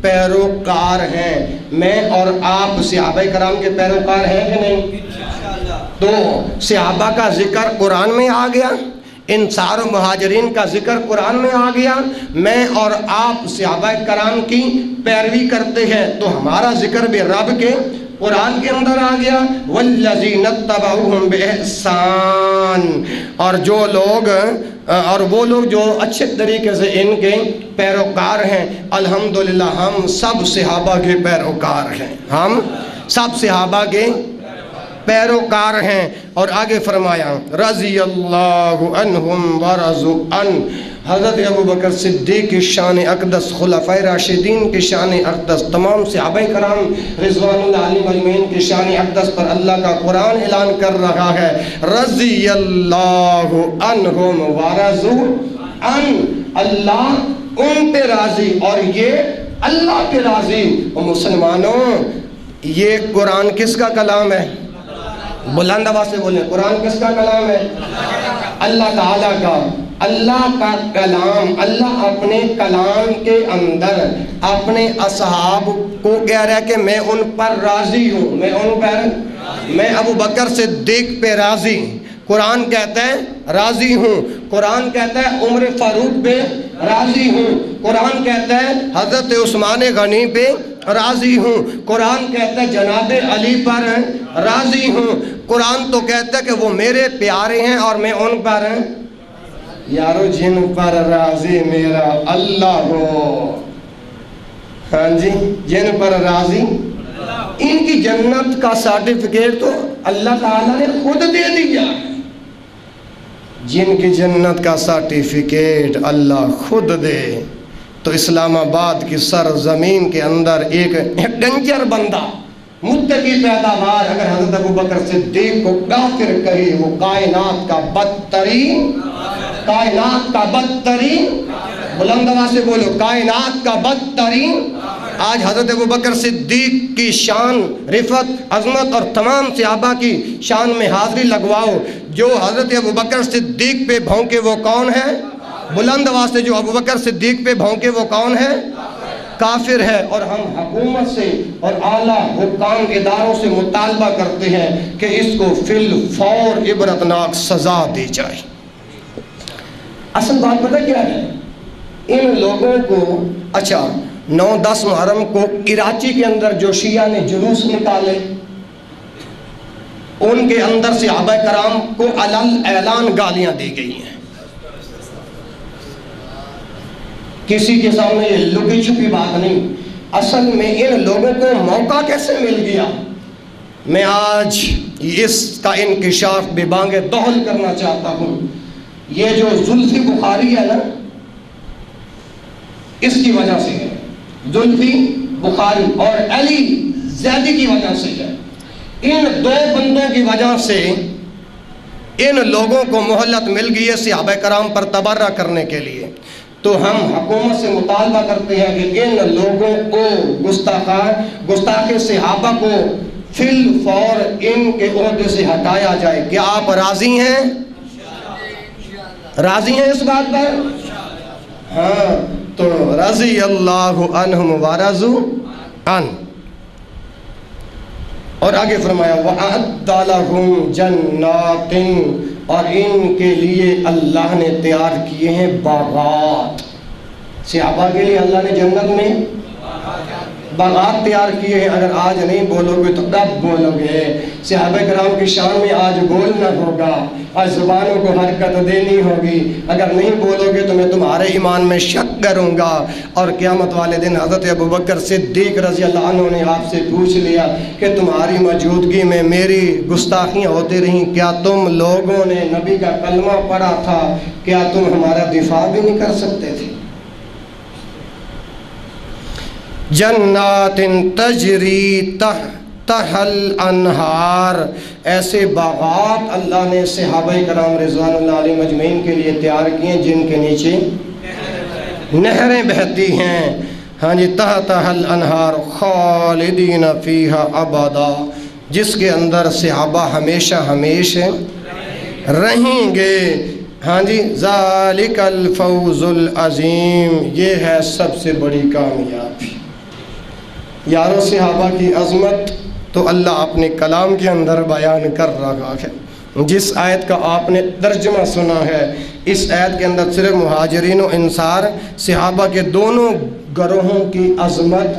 پیروکار ہیں۔ میں اور آپ صحابہ کرام کے پیروکار ہیں کہ نہیں؟ تو صحابہ کا ذکر قرآن میں آ گیا، انصار و مہاجرین کا ذکر قرآن میں آ گیا، میں اور آپ صحابہ کرام کی پیروی کرتے ہیں تو ہمارا ذکر بھی رب کے قرآن کے اندر آ گیا۔ والذین اتبعوہم بإحسان، اور وہ لوگ جو اچھے طریقے سے ان کے پیروکار ہیں۔ الحمدللہ ہم سب صحابہ کے پیروکار ہیں، ہم سب صحابہ کے پیروکار ہیں۔ اور آگے فرمایا رضی اللہ عنہم ورضوا عنہ، حضرت ابوبکر صدیق کی شان اقدس، خلفائے راشدین کی شان اقدس، تمام صحابہ کرام رضوان اللہ علیہم اجمعین کی شان اقدس پر اللہ کا قرآن اعلان کر رہا ہے رضی اللہ عنہم ورضوا عنہ، اللہ ان پہ راضی اور یہ اللہ پہ راضی۔ اور مسلمانوں، یہ قرآن کس کا کلام ہے؟ بلند آواز سے بولیں، قرآن کس کا کلام ہے؟ اللہ تعالیٰ کا۔ اللہ کا کلام، اللہ اپنے کلام کے اندر اپنے اصحاب کو کہہ رہا ہے کہ میں ان پر راضی ہوں، میں ابوبکر صدیق پہ راضی۔ قرآن کہتا ہے راضی ہوں، قرآن کہتا ہے عمر فاروق پہ راضی ہوں، قرآن کہتا ہے حضرت عثمان غنی پہ راضی ہوں، قرآن کہتا ہے جناب علی پر راضی ہوں، قرآن تو کہتا ہے کہ وہ میرے پیارے ہیں اور میں ان پر۔ یارو جن پر راضی میرا اللہ ہو، ہاں جی، جن پر راضی، ان کی جنت کا سرٹیفکیٹ تو اللہ تعالیٰ نے خود دے دیا۔ جن کی جنت کا سرٹیفکیٹ اللہ خود دے تو اسلام آباد کی سرزمین کے اندر ایک ڈنجر بندہ، متقی پیداوار اگر حضرت ابوبکر صدیق کو کافر کہے، وہ کائنات کا بدترین، کائنات کا بدترین، بلند آواز سے بولو، کائنات کا بدترین۔ آج حضرت ابوبکر صدیق کی شان، رفعت، عظمت اور تمام صحابہ کی شان میں حاضری لگواؤ۔ جو حضرت ابوبکر صدیق پہ بھونکے وہ کون ہے؟ بلند آواز سے، جو ابوبکر صدیق پہ بھونکے وہ کون ہے؟ کافر ہے۔ اور ہم حکومت سے اور اعلیٰ حکام اداروں سے مطالبہ کرتے ہیں کہ اس کو فی الفور عبرتناک سزا دی جائے۔ اصل بات پتہ کیا ہے؟ ان لوگوں کو، اچھا 9-10 محرم کو کراچی کے اندر جو شیعہ نے جلوس نکالے، ان کے اندر صحابہ کرام کو علل اعلان گالیاں دی گئی ہیں۔ کسی کے سامنے یہ لکی چھپی بات نہیں۔ اصل میں ان لوگوں کو موقع کیسے مل گیا میں آج اس کا انکشاف ببانگ دہل کرنا چاہتا ہوں۔ یہ جو زلفی بخاری ہے نا، اس کی وجہ سے ہے، زلفی بخاری اور علی زیدی کی وجہ سے ہے۔ ان دو بندوں کی وجہ سے ان لوگوں کو مہلت مل گئی ہے صحابہ کرام پر تبرہ کرنے کے لیے۔ تو ہم حکومت سے مطالبہ کرتے ہیں کہ ان لوگوں کو گستاخ صحابہ کو فی الفور ان کے عہدے سے ہٹایا جائے۔ کیا آپ راضی ہیں؟ راضی ہیں اس بات پر؟ ہاں، تو رضی اللہ عنہم ورضوا عنہ۔ اور آگے فرمایا وَأَعَدَّ لَهُمْ جَنَّاتٍ، اور ان کے لیے اللہ نے تیار کیے ہیں باغات۔ صحابہ کے لیے اللہ نے جنت میں باغات تیار کیے ہیں۔ اگر آج نہیں بولو گے تو کب بولو گے؟ صحابہ کرام کی شان میں آج بولنا ہوگا، آج زبانوں کو حرکت دینی ہوگی۔ اگر نہیں بولو گے تو میں تمہارے ایمان میں شک کروں گا۔ اور قیامت والے دن حضرت ابوبکر صدیق رضی اللہ عنہ نے آپ سے پوچھ لیا کہ تمہاری موجودگی میں میری گستاخیاں ہوتی رہیں، کیا تم لوگوں نے نبی کا کلمہ پڑھا تھا؟ کیا تم ہمارا دفاع بھی نہیں کر سکتے تھے؟ جنات تجری تحتہا الانہار، ایسے باغات اللہ نے صحابہ کرام رضوان اللہ علیہم اجمعین کے لیے تیار کیے ہیں جن کے نیچے نہریں بہتی ہیں۔ ہاں جی، تحتہا الانہار خالدین فیہا ابدا، جس کے اندر صحابہ ہمیشہ ہمیشہ رہیں گے۔ ہاں جی، ذالک الفوز العظیم، یہ ہے سب سے بڑی کامیابی۔ یارو صحابہ کی عظمت تو اللہ اپنے کلام کے اندر بیان کر رہا ہے۔ جس آیت کا آپ نے ترجمہ سنا ہے، اس آیت کے اندر صرف مہاجرین و انصار صحابہ کے دونوں گروہوں کی عظمت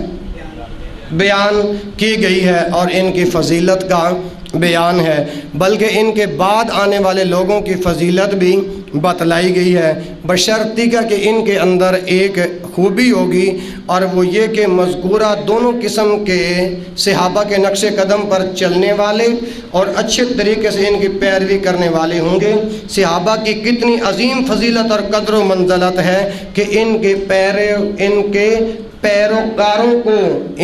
بیان کی گئی ہے اور ان کی فضیلت کا بیان ہے، بلکہ ان کے بعد آنے والے لوگوں کی فضیلت بھی بتلائی گئی ہے، بشرطیکہ کہ ان کے اندر ایک خوبی ہوگی، اور وہ یہ کہ مذکورہ دونوں قسم کے صحابہ کے نقش قدم پر چلنے والے اور اچھے طریقے سے ان کی پیروی کرنے والے ہوں گے۔ صحابہ کی کتنی عظیم فضیلت اور قدر و منزلت ہے کہ ان کے پیروکاروں کو،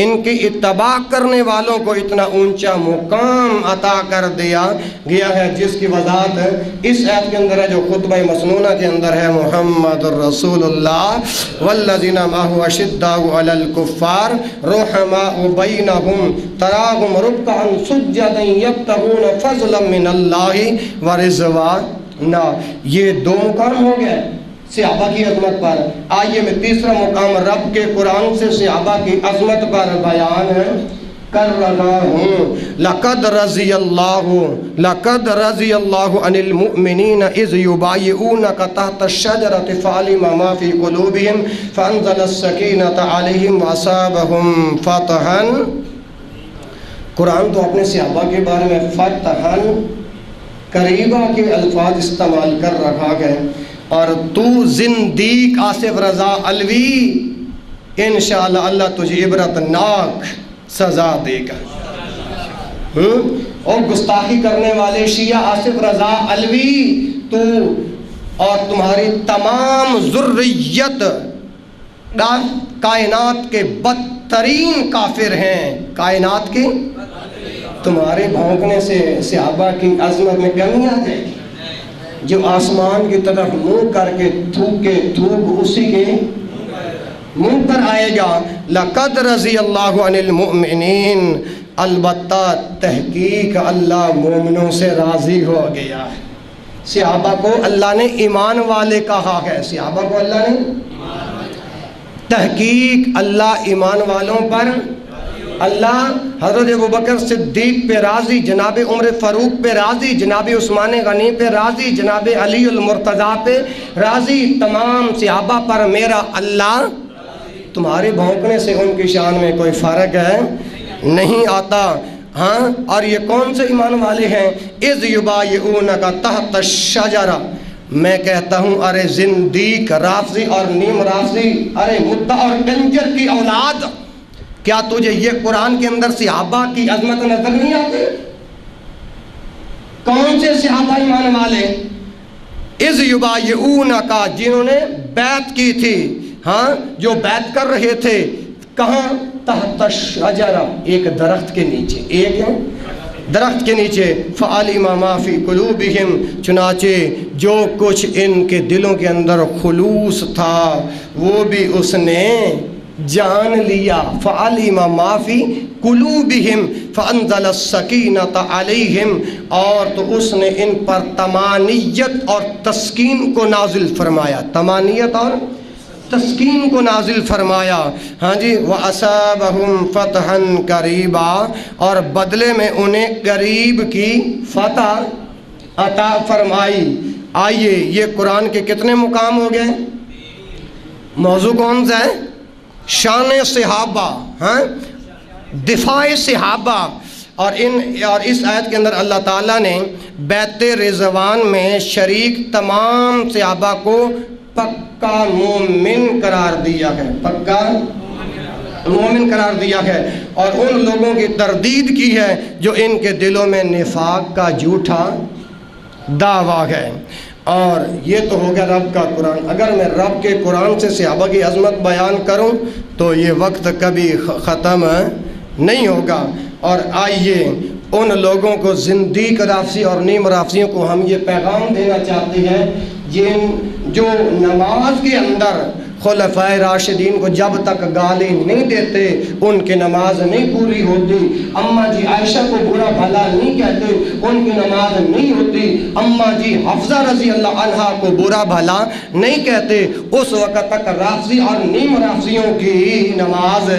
ان کی اتباع کرنے والوں کو اتنا اونچا مقام عطا کر دیا گیا ہے، جس کی وضاحت اس آیت کے اندر ہے جو خطبہ مسنونہ کے اندر ہے۔ محمد الرسول اللہ والذین معہ اشداء علی الکفار رحماء بینہم تراہم رکعا سجدا یبتغون فضلا من اللہ ورضوانا۔ یہ دو مقام ہو گئے صحابہ کی عظمت پر۔ آئیے میں تیسرا مقام رب کے قرآن سے صحابہ کی عظمت پر بیان کر رہا ہوں۔ لقد رضی اللہ عن المؤمنین اذ یبایعونک تحت الشجرۃ فعلم ما فی قلوبہم فانزل السکینۃ علیہم واصابہم فتحا۔ قرآن تو اپنے صحابہ کے بارے میں فتحا قریبا کے الفاظ استعمال کر رہا ہے، اور تو زندیق آصف رضا علوی انشاءاللہ اللہ تجھے عبرتناک سزا دے گا۔ اور گستاخی کرنے والے شیعہ آصف رضا علوی تو اور تمہاری تمام ذریت کائنات کے بدترین کافر ہیں، کائنات کے۔ تمہارے بھونکنے سے صحابہ کی عظمت میں کمی آ جائے گی؟ جو آسمان کی طرف منہ کر کے تھوک اسی کے منہ پر آئے گا۔ لقد رضی اللہ عن المؤمنین، البتہ تحقیق اللہ مومنوں سے راضی ہو گیا ہے۔ صحابہ کو اللہ نے ایمان والے کہا ہے، صحابہ کو اللہ نے تحقیق اللہ ایمان والوں پر، اللہ حضرت ابوبکر صدیق پہ راضی، جناب عمر فاروق پہ راضی، جناب عثمان غنی پہ راضی، جناب علی المرتضیٰ پہ راضی، تمام صحابہ پر میرا اللہ۔ تمہارے بھونکنے سے ان کی شان میں کوئی فرق ہے نہیں آتا۔ ہاں، اور یہ کون سے ایمان والے ہیں؟ اذ یبایعونک تحت الشجرہ۔ میں کہتا ہوں ارے زندیق، رافضی اور نیم رافضی، ارے مدعا اور کنجر کی اولاد، کیا تجھے یہ قرآن کے اندر صحابہ کی عظمت نظر نہیں آتی؟ کون سے صحابہ ایمان والے؟ اذ یبایعونک، جنہوں نے بیعت کی تھی، ہاں جو بیعت کر رہے تھے کہاں؟ تحت الشجرہ، ایک درخت کے نیچے، ایک درخت کے نیچے، فعلم ما فی قلوبہم، چنانچہ جو کچھ ان کے دلوں کے اندر خلوص تھا وہ بھی اس نے جان لیا۔ فعلم ما فی قلوبہم فانزل السکینۃ علیہم، اور تو اس نے ان پر طمانینت اور تسکین کو نازل فرمایا، طمانینت اور تسکین کو نازل فرمایا۔ ہاں جی، وَأَصَابَهُمْ فَتْحًا قَرِيبًا، اور بدلے میں انہیں قریب کی فتح عطا فرمائی۔ آئیے، یہ قرآن کے کتنے مقام ہو گئے؟ موضوع کون سا ہے؟ شان صحابہ، ہاں، دفاع صحابہ۔ اور اس آیت کے اندر اللہ تعالیٰ نے بیعت رضوان میں شریک تمام صحابہ کو پکا مومن قرار دیا ہے، پکا مومن قرار دیا ہے، اور ان لوگوں کی تردید کی ہے جو ان کے دلوں میں نفاق کا جھوٹا دعویٰ ہے۔ اور یہ تو ہو گیا رب کا قرآن۔ اگر میں رب کے قرآن سے صحابہ کی عظمت بیان کروں تو یہ وقت کبھی ختم نہیں ہوگا۔ اور آئیے ان لوگوں کو، زندیق رافضی اور نیم رافضیوں کو ہم یہ پیغام دینا چاہتے ہیں جو نماز کے اندر خلفائے راشدین کو جب تک گالی نہیں دیتے ان کی نماز نہیں پوری ہوتی، اماں جی عائشہ کو برا بھلا نہیں کہتے ان کی نماز نہیں ہوتی، اماں جی حفصہ رضی اللہ عنہا کو برا بھلا نہیں کہتے، اس وقت تک رافضی اور نیم رافضیوں کی نماز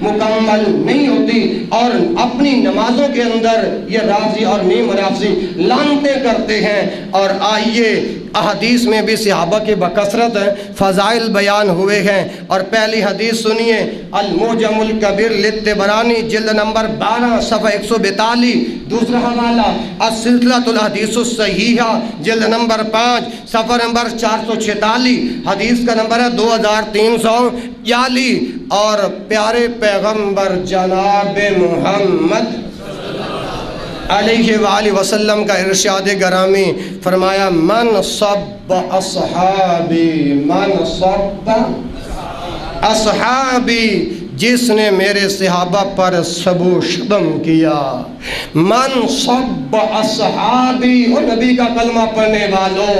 مکمل نہیں ہوتی۔ اور اپنی نمازوں کے اندر یہ رافضی اور نیم رافضی لعنتیں کرتے ہیں۔ اور آئیے احادیث میں بھی صحابہ کے بکثرت فضائل بیان ہوئے ہیں، اور پہلی حدیث سنیے، المعجم الکبیر للطبرانی جلد نمبر 12 صفحہ 142، دوسرا حوالہ السلسلۃ الحدیث الصحیحہ جلد نمبر 5 صفحہ نمبر 446، حدیث کا نمبر ہے 2342، اور پیارے پیغمبر جناب محمد علیہ وآلہ وسلم کا ارشاد گرامی فرمایا، من صب اصحابی، من صب اصحابی، جس نے میرے صحابہ پر سب و شتم کیا، من صب اصحابی، اور نبی کا کلمہ پڑھنے والوں،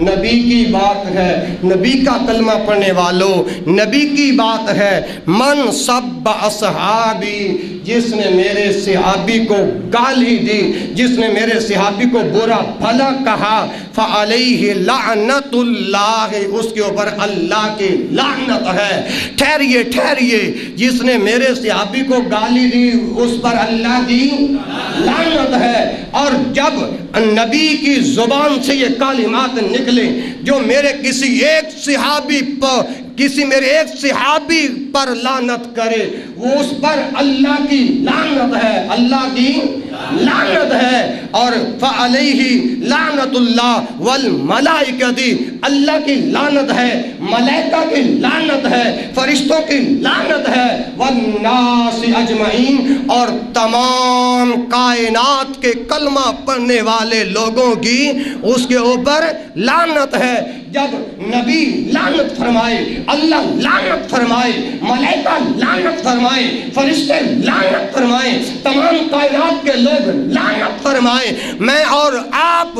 نبی کی بات ہے، نبی کا کلمہ پڑھنے والوں، نبی کی بات ہے، من صب اصحابی، جس نے میرے صحابی کو گالی دی، جس نے میرے صحابی کو برا بھلا کہا، فعلیہ لعنت اللہ، اس کے اوپر اللہ کی لعنت ہے۔ ٹھہریے ٹھہریے، جس نے میرے صحابی کو گالی دی اس پر اللہ کی لعنت ہے۔ اور جب نبی کی زبان سے یہ کلمات نکلے جو میرے کسی ایک صحابی پر لعنت کرے، وہ اس پر اللہ کی لعنت ہے، اللہ کی لعنت ہے۔ اور فعلیہ لعنت اللہ والملائکۃ، اللہ کی لعنت ہے، ملائکہ کی لعنت ہے، فرشتوں کی لعنت ہے، والناس اجمعین، اور تمام کائنات کے کلمہ پڑھنے والے لوگوں کی اس کے اوپر لعنت ہے۔ جب نبی لعنت فرمائے، اللہ لعنت فرمائے، ملائکہ لعنت فرمائے، فرشتے لعنت فرمائے، تمام کائنات کے لوگ لعنت فرمائے، میں اور آپ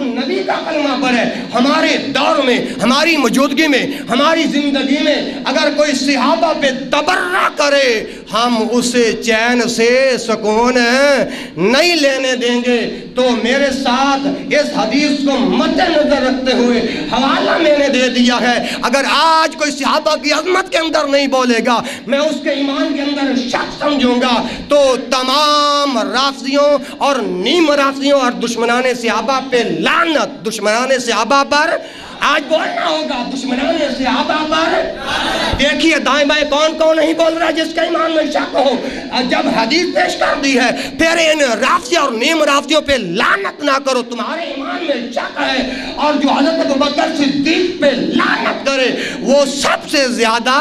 نبی کا کلمہ پڑھے، ہمارے دور میں، ہماری موجودگی میں، ہماری زندگی میں اگر کوئی صحابہ پہ تبرہ کرے، ہم اسے چین سے سکون نہیں لینے دیں گے۔ تو میرے ساتھ اس حدیث کو مد نظر رکھتے ہوئے حوالہ میں نے دے دیا ہے، اگر آج کوئی صحابہ کی عظمت کے اندر نہیں بولے گا، میں اس کے ایمان کے اندر شک سمجھوں گا، تو تمام رافضیوں اور نیم رافضیوں اور دشمنان صحابہ پہ لعنت، دشمنان صحابہ پر آج بولنا ہوگا، دشمنان صحابہ پر۔ دیکھیے دائیں بائیں کون کون نہیں بول رہا جس کا ایمان میں شک ہو۔ جب حدیث پیش کر دی ہے، پھر ان رافضیوں اور نیم رافضیوں پہ لعنت نہ کرو، تمہارے ایمان میں شک ہے، اور جو حضرت ابوبکر صدیق پہ لعنت کرے وہ سب سے زیادہ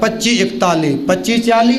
2541। 2540।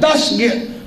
10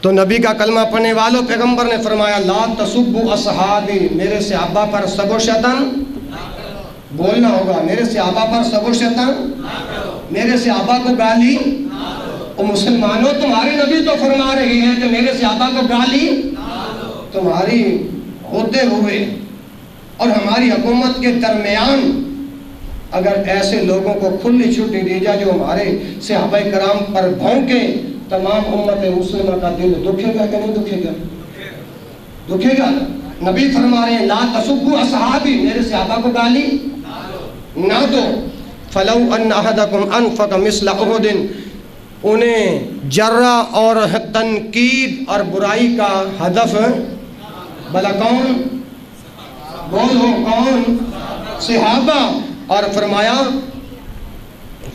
تو نبی کا کلمہ پڑھنے والوں پیغمبر نے فرمایا لا تسبوا اصحابی، میرے صحابہ پر سب و شتم بولنا ہوگا، میرے صحابہ پر سب و شتم، میرے صحابہ کو گالی، اور مسلمانوں تمہارے نبی تو فرما رہے ہیں کہ میرے صحابہ کو گالی تمہاری ہوتے ہوئے اور ہماری حکومت کے درمیان اگر ایسے لوگوں کو کھلی چھٹی دی جائے جو ہمارے صحابہ کرام پر بھونکے، تمام امت مسلمہ کا دل دکھے گا کہ نہیں دکھے گا؟ دکھے گا۔ نبی فرما رہے ہیں لا تسبوا اصحابی، میرے صحابہ کو گالی نہ دو۔ فلو ان احدکم انفق مثل احد، انہیں جرہ اور تنقید اور برائی کا ہدف بلا کون؟ بولو کون؟ صحابہ۔ اور فرمایا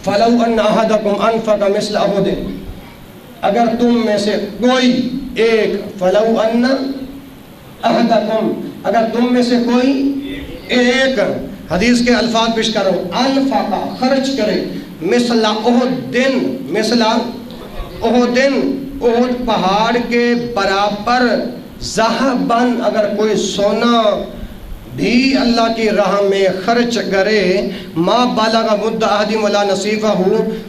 فلو ان احدکم انفق مثل احد، اگر تم میں سے کوئی ایک، فلو ان احدکم، اگر تم میں سے کوئی ایک، حدیث کے الفاظ پیش کرو، انفقا خرچ کرے، مثل احد، مثل احد، احد پہاڑ کے برابر، ذہبن، اگر کوئی سونا بھی اللہ کی راہ میں خرچ کرے، ما بلغ مد احدہم ولا نصیفہ،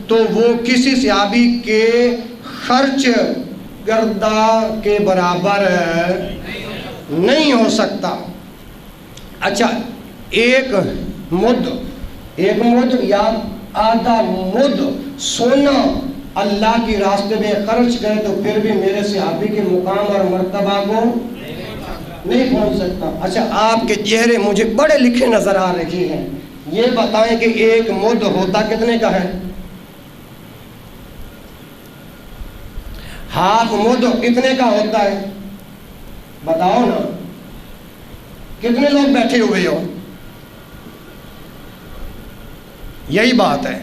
تو وہ کسی صحابی کے خرچ کردہ کے برابر نہیں ہو سکتا۔ اچھا، ایک مد یا آدھا مد سونا اللہ کی راستے میں خرچ کرے تو پھر بھی میرے صحابی کے مقام اور مرتبہ کو نہیں پہنچ سکتا۔ اچھا، آپ کے چہرے مجھے بڑے لکھے نظر آ رہے ہیں، یہ بتائیں کہ ایک مد ہوتا کتنے کا ہے؟ ہاف مد کتنے کا ہوتا ہے؟ بتاؤ نا، کتنے لوگ بیٹھے ہوئے ہو؟ یہی بات ہے،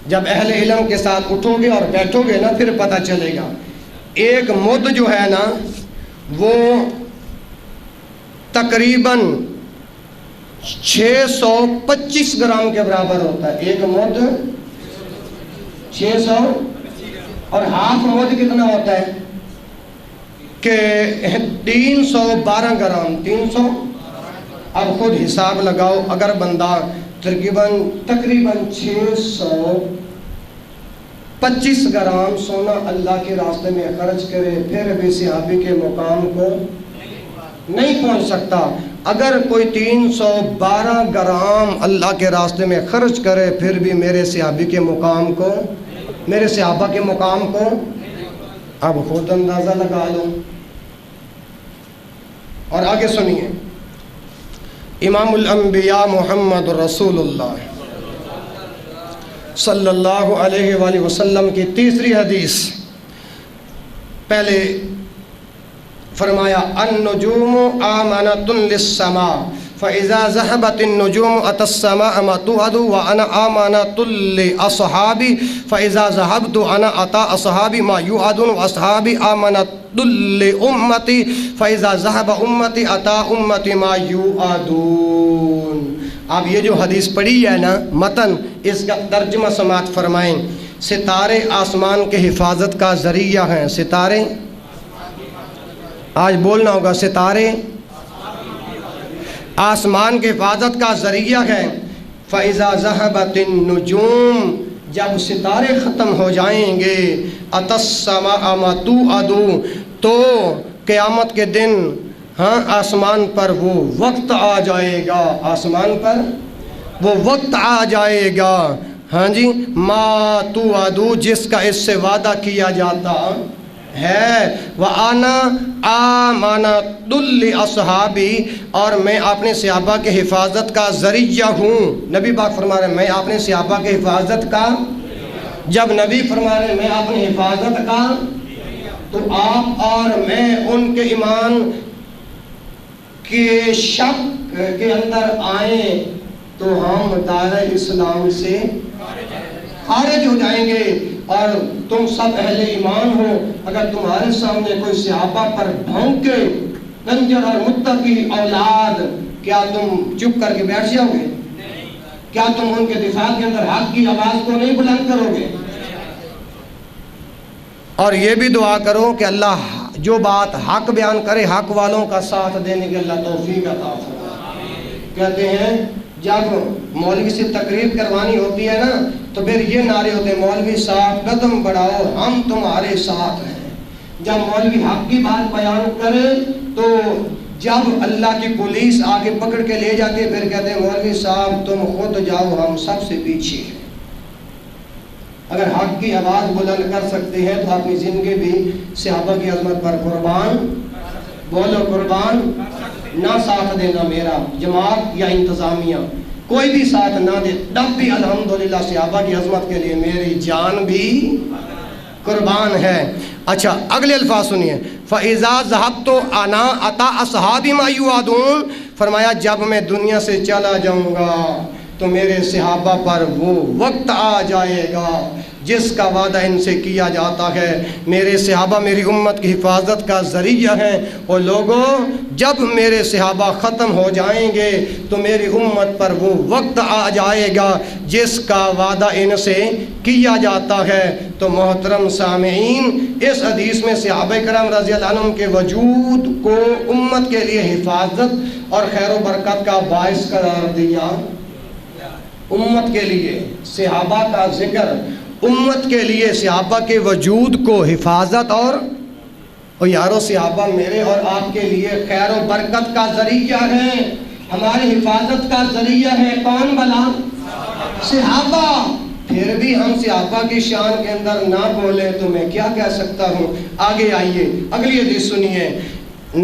جب اہل علم کے ساتھ اٹھو گے اور بیٹھو گے نا پھر پتہ چلے گا۔ ایک مد جو ہے نا وہ تقریباً 625 گرام کے برابر ہوتا ہے۔ ایک مد 600، اور ہاف مد کتنا ہوتا ہے کہ 312 گرام، 300۔ اب خود حساب لگاؤ، اگر بندہ تقریباً 625 گرام سونا اللہ کے راستے میں خرچ کرے پھر بھی صحابی کے مقام کو نہیں پہنچ سکتا۔ اگر کوئی 312 گرام اللہ کے راستے میں خرچ کرے پھر بھی میرے صحابی کے مقام کو، میرے صحابہ کے مقام کو، اب خود اندازہ لگا لو۔ اور آگے سنیے، امام الانبیاء محمد رسول اللہ صلی اللہ علیہ وآلہ وسلم کی تیسری حدیث، پہلے فرمایا النجوم آمنۃ للسماء فإذا ذهبت النجوم أتى السماء ما توعد وأنا آمنة لأصحابي فإذا ذهبت أنا أتى أصحابي ما يوعدون وأصحابي آمنة لأمتي فإذا ذهب أمتي أتى أمتي ما يوعدون۔ اب یہ جو حدیث پڑھی ہے نا متن، اس کا ترجمہ سماعت فرمائیں۔ ستارے آسمان کے حفاظت کا ذریعہ ہیں۔ ستارے، آج بولنا ہوگا، ستارے آسمان کے حفاظت کا ذریعہ ہے۔ فَإِذَا ذَهَبَتِ النُّجُومُ، جب ستارے ختم ہو جائیں گے، أَتَى السَّمَاءَ مَا تُوعَدُ، تو قیامت کے دن آسمان پر وہ وقت آ جائے گا، آسمان پر وہ وقت آ جائے گا، جی، مَا تُوعَدُ، جس کا اس سے وعدہ کیا جاتا ہے۔ وَأَنَا آمَنَةٌ لِأَصْحَابِي، اور میں اپنے صحابہ کے حفاظت کا ذریعہ ہوں۔ نبی پاک فرما رہے ہیں میں اپنے صحابہ کے حفاظت کا، جب نبی فرما رہے ہیں میں اپنی حفاظت کا، تو آپ اور میں ان کے ایمان کے شک کے اندر آئیں تو ہم دائرہ اسلام سے خارج ہو جائیں گے۔ اور تم سب اہل ایمان ہو، اگر تمہارے سامنے کوئی صحابہ پر بھونکے، کنجر اور متقی اولاد، کیا تم چپ کر کے بیٹھ جاؤ گے؟ کیا تم ان کے دفاع کے اندر حق کی آواز کو نہیں بلند کرو گے؟ اور یہ بھی دعا کرو کہ اللہ جو بات حق بیان کرے حق والوں کا ساتھ دینے کے اللہ توفیق عطا فرمائے۔ کہتے ہیں جب مولوی سے تقریر کروانی ہوتی ہے نا تو پھر یہ نعرے ہوتے ہیں مولوی صاحب قدم بڑھاؤ ہم تمہارے ساتھ ہیں۔ جب مولوی حق کی بات بیان کرے تو جب اللہ کی پولیس آگے پکڑ کے لے جاتی ہے پھر کہتے ہیں مولوی صاحب تم خود جاؤ ہم سب سے پیچھے ہیں۔ اگر حق کی آواز بلند کر سکتے ہیں تو اپنی زندگی بھی صحابہ کی عظمت پر قربان، بولو قربان، نہ ساتھ دینا میرا جماعت یا انتظامیہ کوئی بھی ساتھ نہ دے تب بھی الحمدللہ صحابہ کی عظمت کے لیے میری جان بھی قربان ہے۔ اچھا اگلے الفاظ سنیے، فَإِذَا ذَهَبْتُ أَنَا أَتَى أَصْحَابِي مَا يُوعَدُونَ، فرمایا جب میں دنیا سے چلا جاؤں گا تو میرے صحابہ پر وہ وقت آ جائے گا جس کا وعدہ ان سے کیا جاتا ہے۔ میرے صحابہ میری امت کی حفاظت کا ذریعہ ہیں، اور لوگوں جب میرے صحابہ ختم ہو جائیں گے تو میری امت پر وہ وقت آ جائے گا جس کا وعدہ ان سے کیا جاتا ہے۔ تو محترم سامعین، اس حدیث میں صحابہ کرام رضی اللہ عنہم کے وجود کو امت کے لیے حفاظت اور خیر و برکت کا باعث قرار دیا۔ امت کے لیے صحابہ کا ذکر امت کے لیے صحابہ کے وجود کو حفاظت اور یارو صحابہ میرے اور آپ کے لیے خیر و برکت کا ذریعہ ہے، ہماری حفاظت کا ذریعہ ہے۔ کون بلا؟ صحابہ۔ پھر بھی ہم صحابہ کی شان کے اندر نہ بولیں تو میں کیا کہہ سکتا ہوں؟ آگے آئیے اگلی حدیث سنیے۔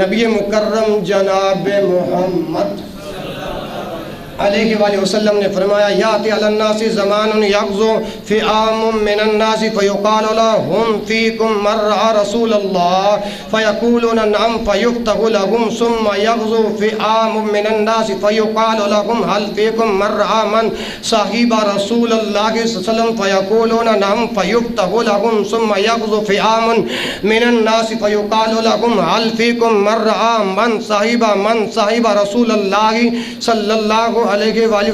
نبی مکرم جناب محمد علیہ وآلہ وسلم نے فرمایا یاتی علی الناس زمان یغزو فئام من الناس فیقال لهم فیکم من رأى رسول اللہ فیقولون نعم فیفتح لهم ثم یغزو فئام من الناس فیقال لهم هل فیکم من رأى من صاحب رسول اللہ صلی اللہ علیہ وسلم فیقولون نعم فیفتح لهم ثم یغزو فئام من الناس فیقال لهم هل فیکم من رأى من صاحب رسول اللہ صلی اللہ علیہ وآلہ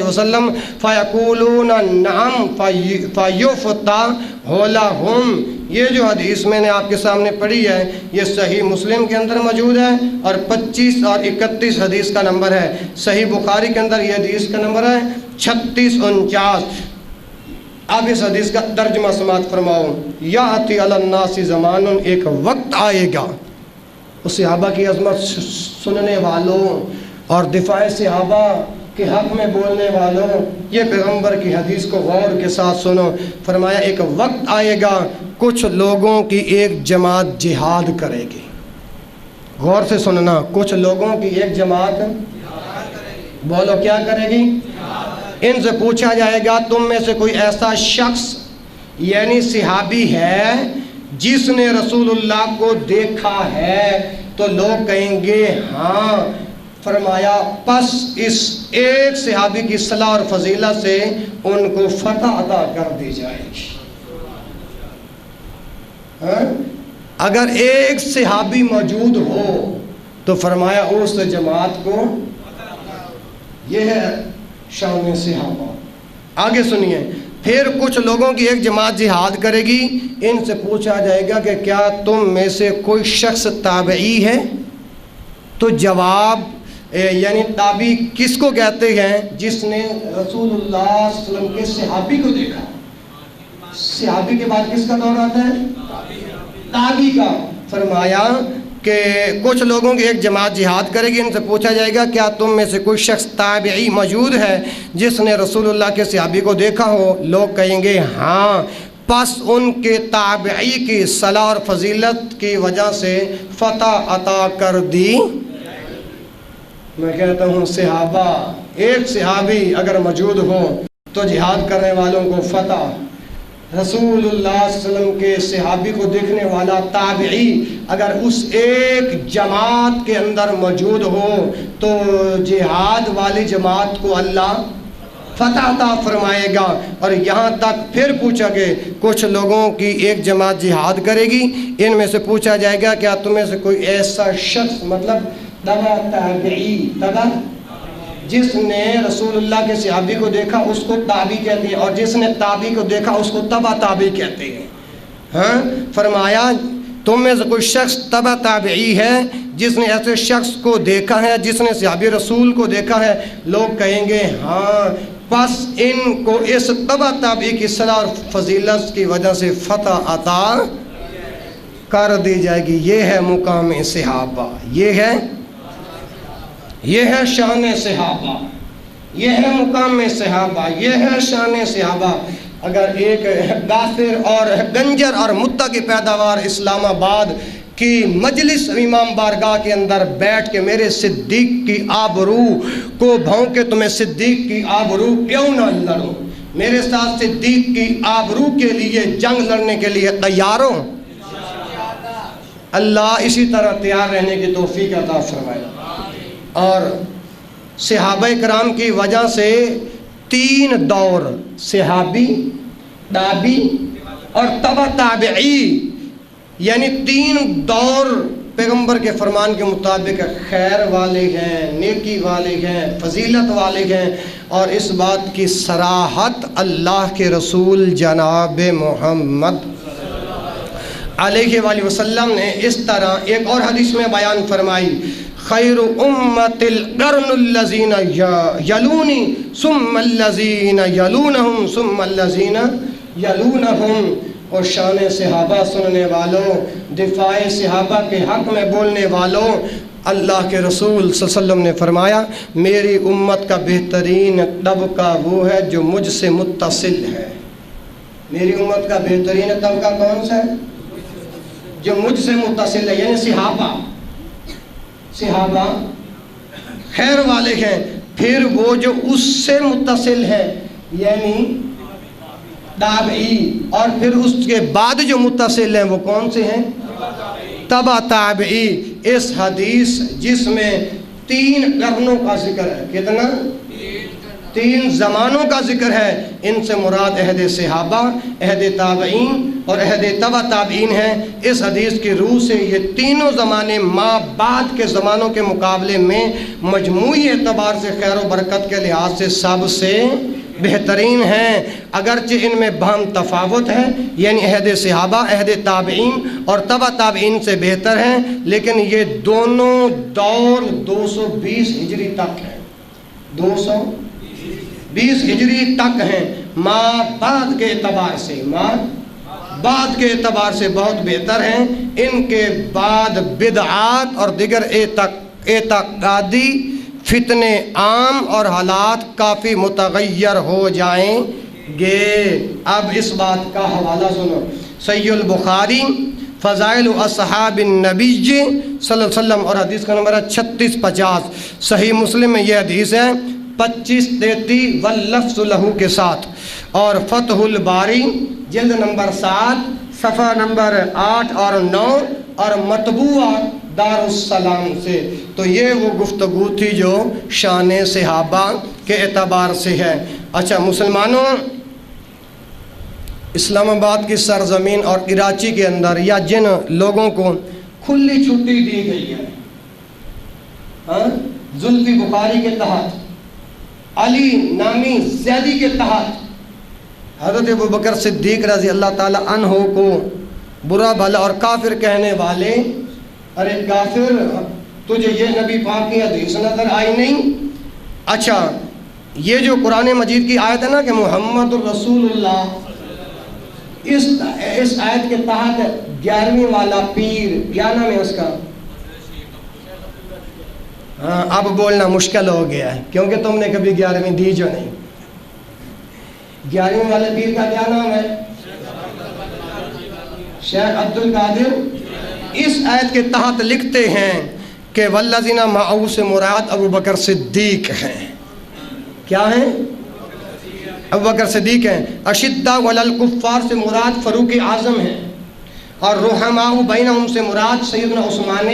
وسلم فیقولون نعم فیفتح لهم۔ یہ جو حدیث میں نے آپ کے سامنے پڑھی ہے یہ صحیح مسلم کے اندر موجود ہے اور 25 اور 31 حدیث کا نمبر ہے۔ صحیح بخاری کے اندر یہ حدیث کا نمبر ہے 3649۔ اب اس حدیث کا ترجمہ سماعت فرماؤ۔ یاتی علی الناس زمان، ایک وقت آئے گا، صحابہ کی عظمت سننے والوں اور دفاع صحابہ کے حق میں بولنے والوں، یہ پیغمبر کی حدیث کو غور کے ساتھ سنو۔ فرمایا ایک وقت آئے گا کچھ لوگوں کی ایک جماعت جہاد کرے گی۔ غور سے سننا، کچھ لوگوں کی ایک جماعت بولو کیا کرے گی؟ ان سے پوچھا جائے گا تم میں سے کوئی ایسا شخص یعنی صحابی ہے جس نے رسول اللہ کو دیکھا ہے؟ تو لوگ کہیں گے ہاں۔ فرمایا پس اس ایک صحابی کی صلاح اور فضیلت سے ان کو فتح عطا کر دی جائے گی۔ اگر ایک صحابی موجود ہو تو فرمایا اس جماعت کو، یہ ہے شان صحابہ۔ آگے سنیے، پھر کچھ لوگوں کی ایک جماعت جہاد کرے گی، ان سے پوچھا جائے گا کہ کیا تم میں سے کوئی شخص تابعی ہے؟ تو جواب یعنی تابعی کس کو کہتے ہیں؟ جس نے رسول اللہ صلی اللہ علیہ وسلم کے صحابی کو دیکھا۔ صحابی کے بعد کس کا دور آتا ہے؟ تابعی کا۔ فرمایا کہ کچھ لوگوں کی ایک جماعت جہاد کرے گی، ان سے پوچھا جائے گا کیا تم میں سے کوئی شخص تابعی موجود ہے جس نے رسول اللہ کے صحابی کو دیکھا ہو؟ لوگ کہیں گے ہاں۔ پس ان کے تابعی کی صلاح اور فضیلت کی وجہ سے فتح عطا کر دی۔ میں کہتا ہوں صحابہ، ایک صحابی اگر موجود ہو تو جہاد کرنے والوں کو فتح، رسول اللہ صلی اللہ علیہ وسلم کے صحابی کو دیکھنے والا تابعی اگر اس ایک جماعت کے اندر موجود ہو تو جہاد والی جماعت کو اللہ فتح عطا فرمائے گا۔ اور یہاں تک پھر پوچھا کہ کچھ لوگوں کی ایک جماعت جہاد کرے گی، ان میں سے پوچھا جائے گا کیا تم میں سے کوئی ایسا شخص، مطلب تبع تابعی، تبع جس نے رسول اللہ کے صحابی کو دیکھا اس کو تابعی کہتے ہیں، اور جس نے تابعی کو دیکھا اس کو تبع تابعی کہتے ہیں۔ ہاں فرمایا تم میں سے کوئی شخص تبع تابعی ہے جس نے ایسے شخص کو دیکھا ہے جس نے صحابی رسول کو دیکھا ہے؟ لوگ کہیں گے ہاں، پس ان کو اس تبع تابعی کی صلاح اور فضیلت کی وجہ سے فتح عطا کر دی جائے گی۔ یہ ہے مقام صحابہ، یہ ہے شان صحابہ، یہ ہے مقام صحابہ، یہ ہے شان صحابہ۔ اگر ایک کافر اور گنجر اور متہ کی پیداوار اسلام آباد کی مجلس امام بارگاہ کے اندر بیٹھ کے میرے صدیق کی آبرو کو بھونکے تو میں صدیق کی آبرو کیوں نہ لڑوں؟ میرے ساتھ صدیق کی آبرو کے لیے جنگ لڑنے کے لیے تیار ہوں؟ اللہ اسی طرح تیار رہنے کی توفیق عطا فرمائے۔ اور صحابہ کرام کی وجہ سے 3 دور، صحابی، تابعی اور تبع تابعی، یعنی 3 دور پیغمبر کے فرمان کے مطابق خیر والے ہیں، نیکی والے ہیں، فضیلت والے ہیں۔ اور اس بات کی صراحت اللہ کے رسول جناب محمد علیہ وآلہ وسلم نے اس طرح ایک اور حدیث میں بیان فرمائی، خیر امت القرن الذین یلونی ثم الذین یلونہم ثم الذین یلونہم۔ اور شان صحابہ سننے والوں، دفاع صحابہ کے حق میں بولنے والوں، اللہ کے رسول صلی اللہ علیہ وسلم نے فرمایا میری امت کا بہترین طبقہ وہ ہے جو مجھ سے متصل ہے۔ میری امت کا بہترین طبقہ کون سا ہے؟ جو مجھ سے متصل ہے، یعنی صحابہ خیر والے ہیں۔ پھر وہ جو اس سے متصل ہے یعنی تابعی، اور پھر اس کے بعد جو متصل ہیں وہ کون سے ہیں؟ تبع تابعی۔ اس حدیث جس میں 3 قرنوں کا ذکر ہے، کتنا؟ 3 زمانوں کا ذکر ہے، ان سے مراد عہد صحابہ، عہد تابعین اور عہد تبع تابعین ہیں۔ اس حدیث کی روح سے یہ تینوں زمانے ما بعد کے زمانوں کے مقابلے میں مجموعی اعتبار سے خیر و برکت کے لحاظ سے سب سے بہترین ہیں، اگرچہ ان میں بہم تفاوت ہے، یعنی عہد صحابہ عہد تابعین اور تبع تابعین سے بہتر ہیں، لیکن یہ دونوں دور 220 ہجری تک ہیں، 220 ہجری تک ہیں۔ ما بعد کے اعتبار سے بہت بہتر ہیں۔ ان کے بعد بدعات اور دیگر اعتقادی فتنے عام اور حالات کافی متغیر ہو جائیں گے۔ اب اس بات کا حوالہ سنو، صحیح البخاری فضائل اصحاب النبی صلی اللہ علیہ وسلم اور حدیث کا نمبر ہے 3650۔ صحیح مسلم میں یہ حدیث ہے 2533 واللفظ لہو کے ساتھ، اور فتح الباری جلد نمبر 7 صفحہ نمبر 8 اور 9 اور مطبوع دار السلام سے۔ تو یہ وہ گفتگو تھی جو شان صحابہ کے اعتبار سے ہے۔ اچھا مسلمانوں، اسلام آباد کی سرزمین اور کراچی کے اندر یا جن لوگوں کو کھلی چھٹی دی گئی ہے، زلفی بخاری کے تحت، علی نامی زیدی کے تحت، حضرت ابوبکر صدیق رضی اللہ تعالی عنہ کو برا بھلا اور کافر کہنے والے، ارے کافر تجھے یہ نبی پاک کی حدیث نظر آئی نہیں؟ اچھا یہ جو قرآن مجید کی آیت ہے نا کہ محمد الرسول اللہ، اس آیت کے تحت 11ویں والا پیر، کیا نام ہے اس کا؟ ہاں اب بولنا مشکل ہو گیا ہے کیونکہ تم نے کبھی 11ویں دی جو نہیں۔ 11ویں والے پیر کا کیا نام ہے؟ شیخ عبد القادر۔ اس آیت کے تحت لکھتے ہیں کہ والذین معہ سے مراد ابو بکر صدیق ہیں۔ کیا ہیں؟ ابو بکر صدیق ہیں۔ اشداء علی الکفار سے مراد فاروق اعظم ہیں، اور رحماء بینہم سے مراد سیدنا عثمان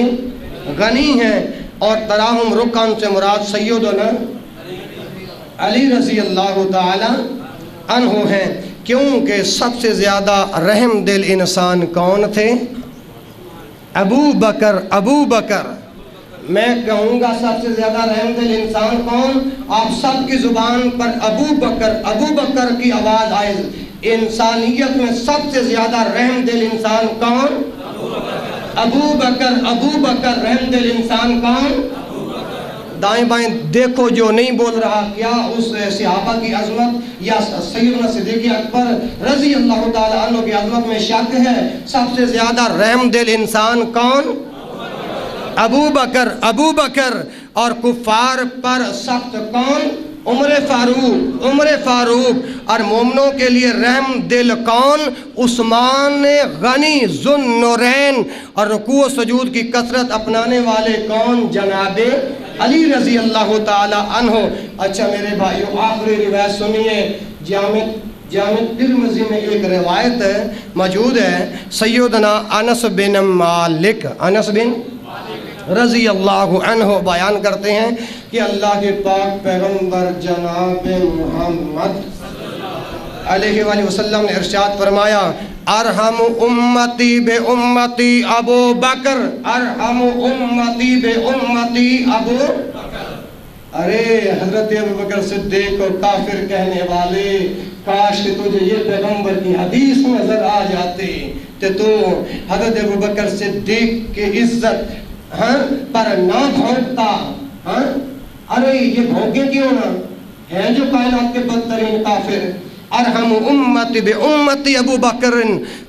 غنی ہیں، اور تراہم رکن سے مراد سیدنا علی رضی اللہ تعالی عنہ ہیں۔ کیونکہ سب سے زیادہ رحم دل انسان کون تھے؟ ابو بکر۔ میں کہوں گا سب سے زیادہ رحم دل انسان کون؟ آپ سب کی زبان پر ابو بکر کی آواز آئے، انسانیت میں سب سے زیادہ رحم دل انسان کون؟ ابو بکر۔ ابو بکر رحم دل انسان کون؟ دائیں بائیں دیکھو جو نہیں بول رہا، کیا اس صحابہ کی عظمت یا سیدنا صدیق اکبر رضی اللہ تعالی عنہ کی عظمت میں شک ہے؟ سب سے زیادہ رحم دل انسان کون؟ ابو بکر۔ ابو بکر۔ اور کفار پر سخت کون؟ عمر فاروق۔ عمر فاروق۔ اور مومنوں کے لیے رحم دل کون؟ عثمان غنی ذو النورین۔ اور رکوع و سجود کی کثرت اپنانے والے کون؟ جناب علی رضی اللہ تعالی عنہ۔ اچھا میرے بھائیو، آخری روایت سنیے۔ جامع ترمذی میں ایک روایت موجود ہے، سیدنا انس بن مالک، انس بن رضی اللہ عنہ بیان کرتے ہیں کہ اللہ کے پاک پیغمبر جناب محمد علیہ وآلہ وسلم نے ارشاد فرمایا، ارحم امتی بے امتی ابو بکر، ارحم امتی بے امتی ابو بکر۔ ارے حضرت ابو بکر صدیق کو کافر کہنے والے، کاش کہ تجھے یہ پیغمبر کی حدیث نظر آ جاتے تو حضرت ابو بکر صدیق کی عزت پر نہ بھونکتا۔ ارے یہ بھونکے کیوں نہ؟ ہیں جو کائنات کے بدترین کافر۔ ارحم امتی بے امتی ابو بکر،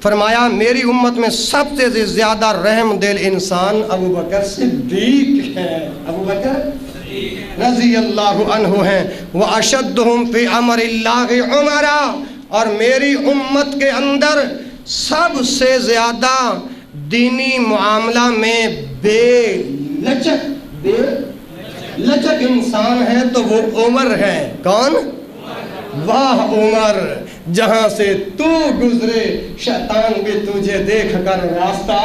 فرمایا میری امت میں سب سے زیادہ رحم دل انسان ابو بکر صدیق ہے، ابو بکر رضی اللہ عنہ ہیں۔ وَأَشَدُّهُمْ فِي أَمْرِ اللَّهِ عُمَرًا، اور میری امت کے اندر سب سے زیادہ دینی معاملہ میں بے لچک انسان ہے تو وہ عمر ہے۔ کون؟ واہ عمر، جہاں سے تو گزرے شیطان بھی تجھے دیکھ کر راستہ،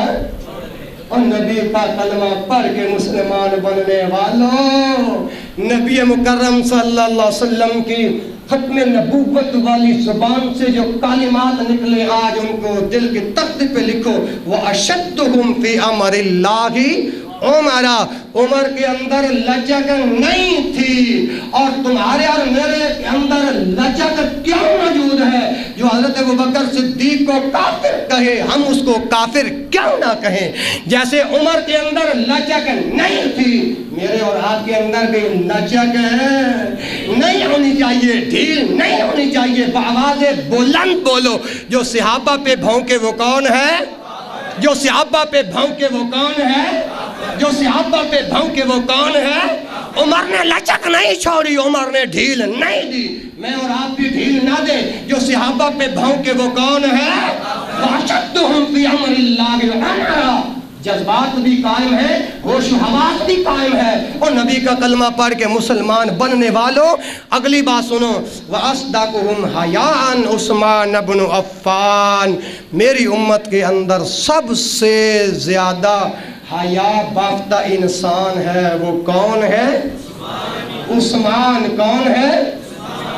اور نبی کا کلمہ پڑھ کے مسلمان بننے والوں، نبی مکرم صلی اللہ علیہ وسلم کی ختم نبوت والی زبان سے جو کلمات نکلے آج ان کو دل کی تخت پہ لکھو۔ وَأَشَدُّهُمْ فِي أَمْرِ اللَّهِ عمرہ، عمر کے اندر لچک نہیں تھی، اور تمہارے اور میرے اندر لچک کیوں موجود ہے؟ جو حضرت ابو بکر صدیق کو کافر کہے ہم اس کو کافر کیوں نہ کہیں؟ جیسے عمر کے اندر لچک نہیں تھی، میرے اور آپ کے اندر بھی لچک ہے، نہیں ہونی چاہیے، ڈھیل نہیں ہونی چاہیے، بآواز بلند بولو۔ جو صحابہ پہ بھونکے وہ کون ہے؟ جو صحابہ پہ بھونکے وہ کون ہے؟ جو صحابہ پہ بھونکے وہ کون ہے؟ عمر نے لچک نہیں چھوڑی، عمر نے ڈھیل نہیں دی، میں اور آپ بھی ڈھیل نہ دیں۔ جو صحابہ پہ بھونکے وہ کون ہے؟ وَأَشَدُّهُمْ فِي أَمْرِ اللَّهِ عُمَرًا۔ جذبات بھی قائم ہے، ہوش و حواس بھی قائم ہے، اور نبی کا کلمہ پڑھ کے مسلمان بننے والوں اگلی بات سنو۔ وَأَصْدَقُهُمْ حَيَاءً عثمان بن عفان، میری امت کے اندر سب سے زیادہ حیا بافتہ انسان ہے، وہ کون ہے؟ عثمان۔ کون ہے؟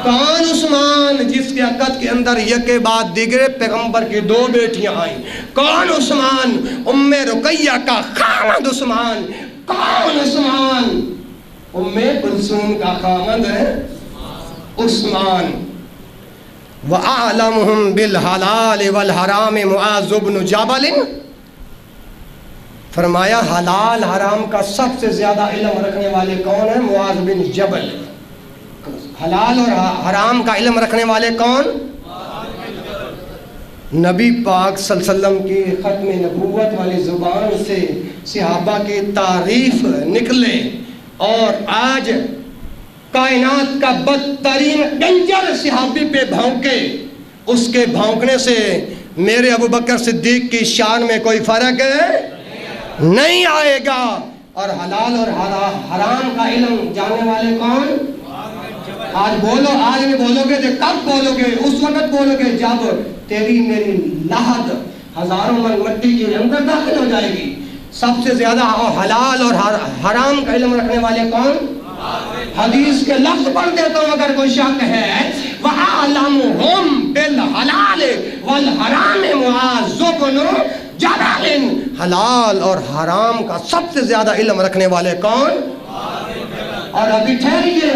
کون عثمان؟ جس کے عقد کے اندر یکے بعد دیگرے پیغمبر کی دو بیٹیاں آئیں۔ کون عثمان؟ ام رقیہ کا خامد عثمان۔ کون عثمان؟ ام کلثوم کا خامد ہے عثمان۔ وَأَعْلَمُهُمْ بِالْحَلَالِ وَالْحَرَامِ مُعَاذُ بْنُ جَبَلٍ، فرمایا حلال حرام کا سب سے زیادہ علم رکھنے والے کون ہیں؟ معاذ بن جبل۔ حلال اور حرام کا علم رکھنے والے کون؟ نبی پاک صلی اللہ علیہ وسلم کی ختم نبوت والی زبان سے صحابہ کی تعریف نکلے، اور آج کائنات کا بدترین ڈنجر صحابی پہ بھونکے، اس کے بھونکنے سے میرے ابو بکر صدیق کی شان میں کوئی فرق نہیں آئے گا۔ اور حلال اور حرام کا علم جاننے والے کون؟ آج بولو، آج نہیں بولو گے تو کب بولو گے؟ اس وقت بولو گے جب تیری میری لحد ہزاروں من مٹی کے اندر داخل ہو جائے گی۔ سب سے زیادہ حلال اور حرام کا علم رکھنے والے کون؟ حدیث کے لفظ پڑھ دیتا ہوں اگر کوئی شک ہے۔ وَأَعْلَمُهُمْ بِالْحَلَالِ وَالْحَرَامِ مُعَاذُ بْنُ جبل، حلال اور حرام کا سب سے زیادہ علم رکھنے والے کون؟ اور ابھی ٹھہریے،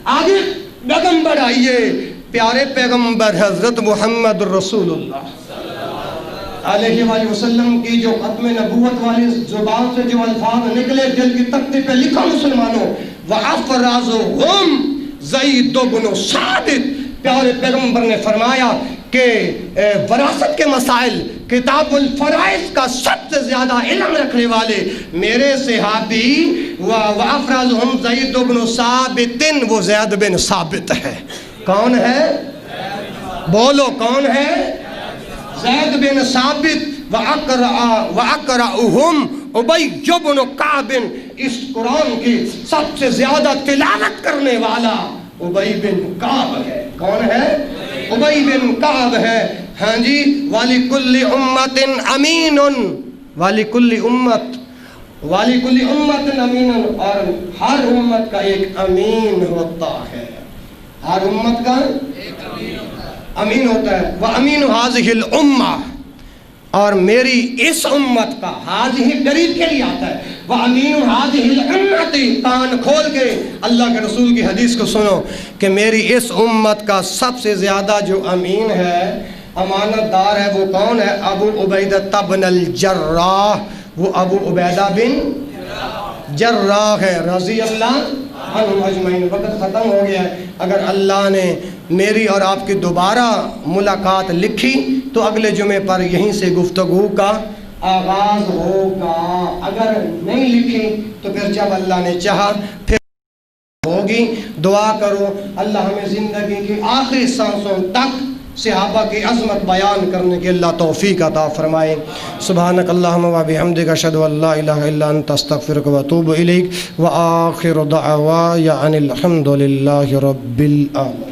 آگے پیغمبر آئیے، پیارے پیغمبر حضرت محمد رسول اللہ علیہ وآلہ وسلم کی جو ختم نبوت والی زبان سے جو الفاظ نکلے دل کی تختے پہ لکھا مسلمانوں وَأَفْرَازُهُمْ زَيْدُ بْنُ ثابت پیارے پیغمبر نے فرمایا کہ وراثت کے مسائل کتاب الفرائض کا سب سے زیادہ علم رکھنے والے میرے صحابی وَأَفْرَازُهُمْ زَيْدُ بْنُ ثابت وہ زید بن ثابت ہے کون ہے بولو کون ہے زید بن ثابت وَأَقْرَأُهُمْ ابی بن کعب اس قرآن کی سب سے زیادہ تلاوت کرنے والا ابی بن کعب ہے کون ہے ابی بن کعب ہے ہاں جی وَلِكُلِّ أُمَّةٍ أَمِينٌ وَلِكُلِّ أُمَّةٍ أَمِينٌ اور ہر امت کا ایک امین ہوتا ہے ہر امت کا امین ہوتا ہے وَأَمِينُ هَذِهِ الْأُمَّةِ اور میری اس امت کا حاضر قریب کے لیے آتا ہے وَأَمِينُ هَذِهِ الْأُمَّةِ کان کھول کے اللہ کے رسول کی حدیث کو سنو کہ میری اس امت کا سب سے زیادہ جو امین ہے امانت دار ہے وہ کون ہے ابو عبیدہ بن الجراح وہ ابو عبیدہ بن جراح ہے رضی اللہ عنہم اجمعین وقت ختم ہو گیا ہے اگر اللہ نے میری اور آپ کی دوبارہ ملاقات لکھی تو اگلے جمعے پر یہیں سے گفتگو کا آغاز ہوگا اگر نہیں لکھی تو پھر جب اللہ نے چاہا پھر ہوگی دعا کرو اللہ ہمیں زندگی کی آخری سانسوں تک صحابہ کی عظمت بیان کرنے کے اللہ توفیق عطا فرمائے سبحانک اللہم و بحمدک اشہد ان لا الہ الا انت استغفرک و اتوب الیک و آخر دعوایا ان الحمد للہ رب العالمین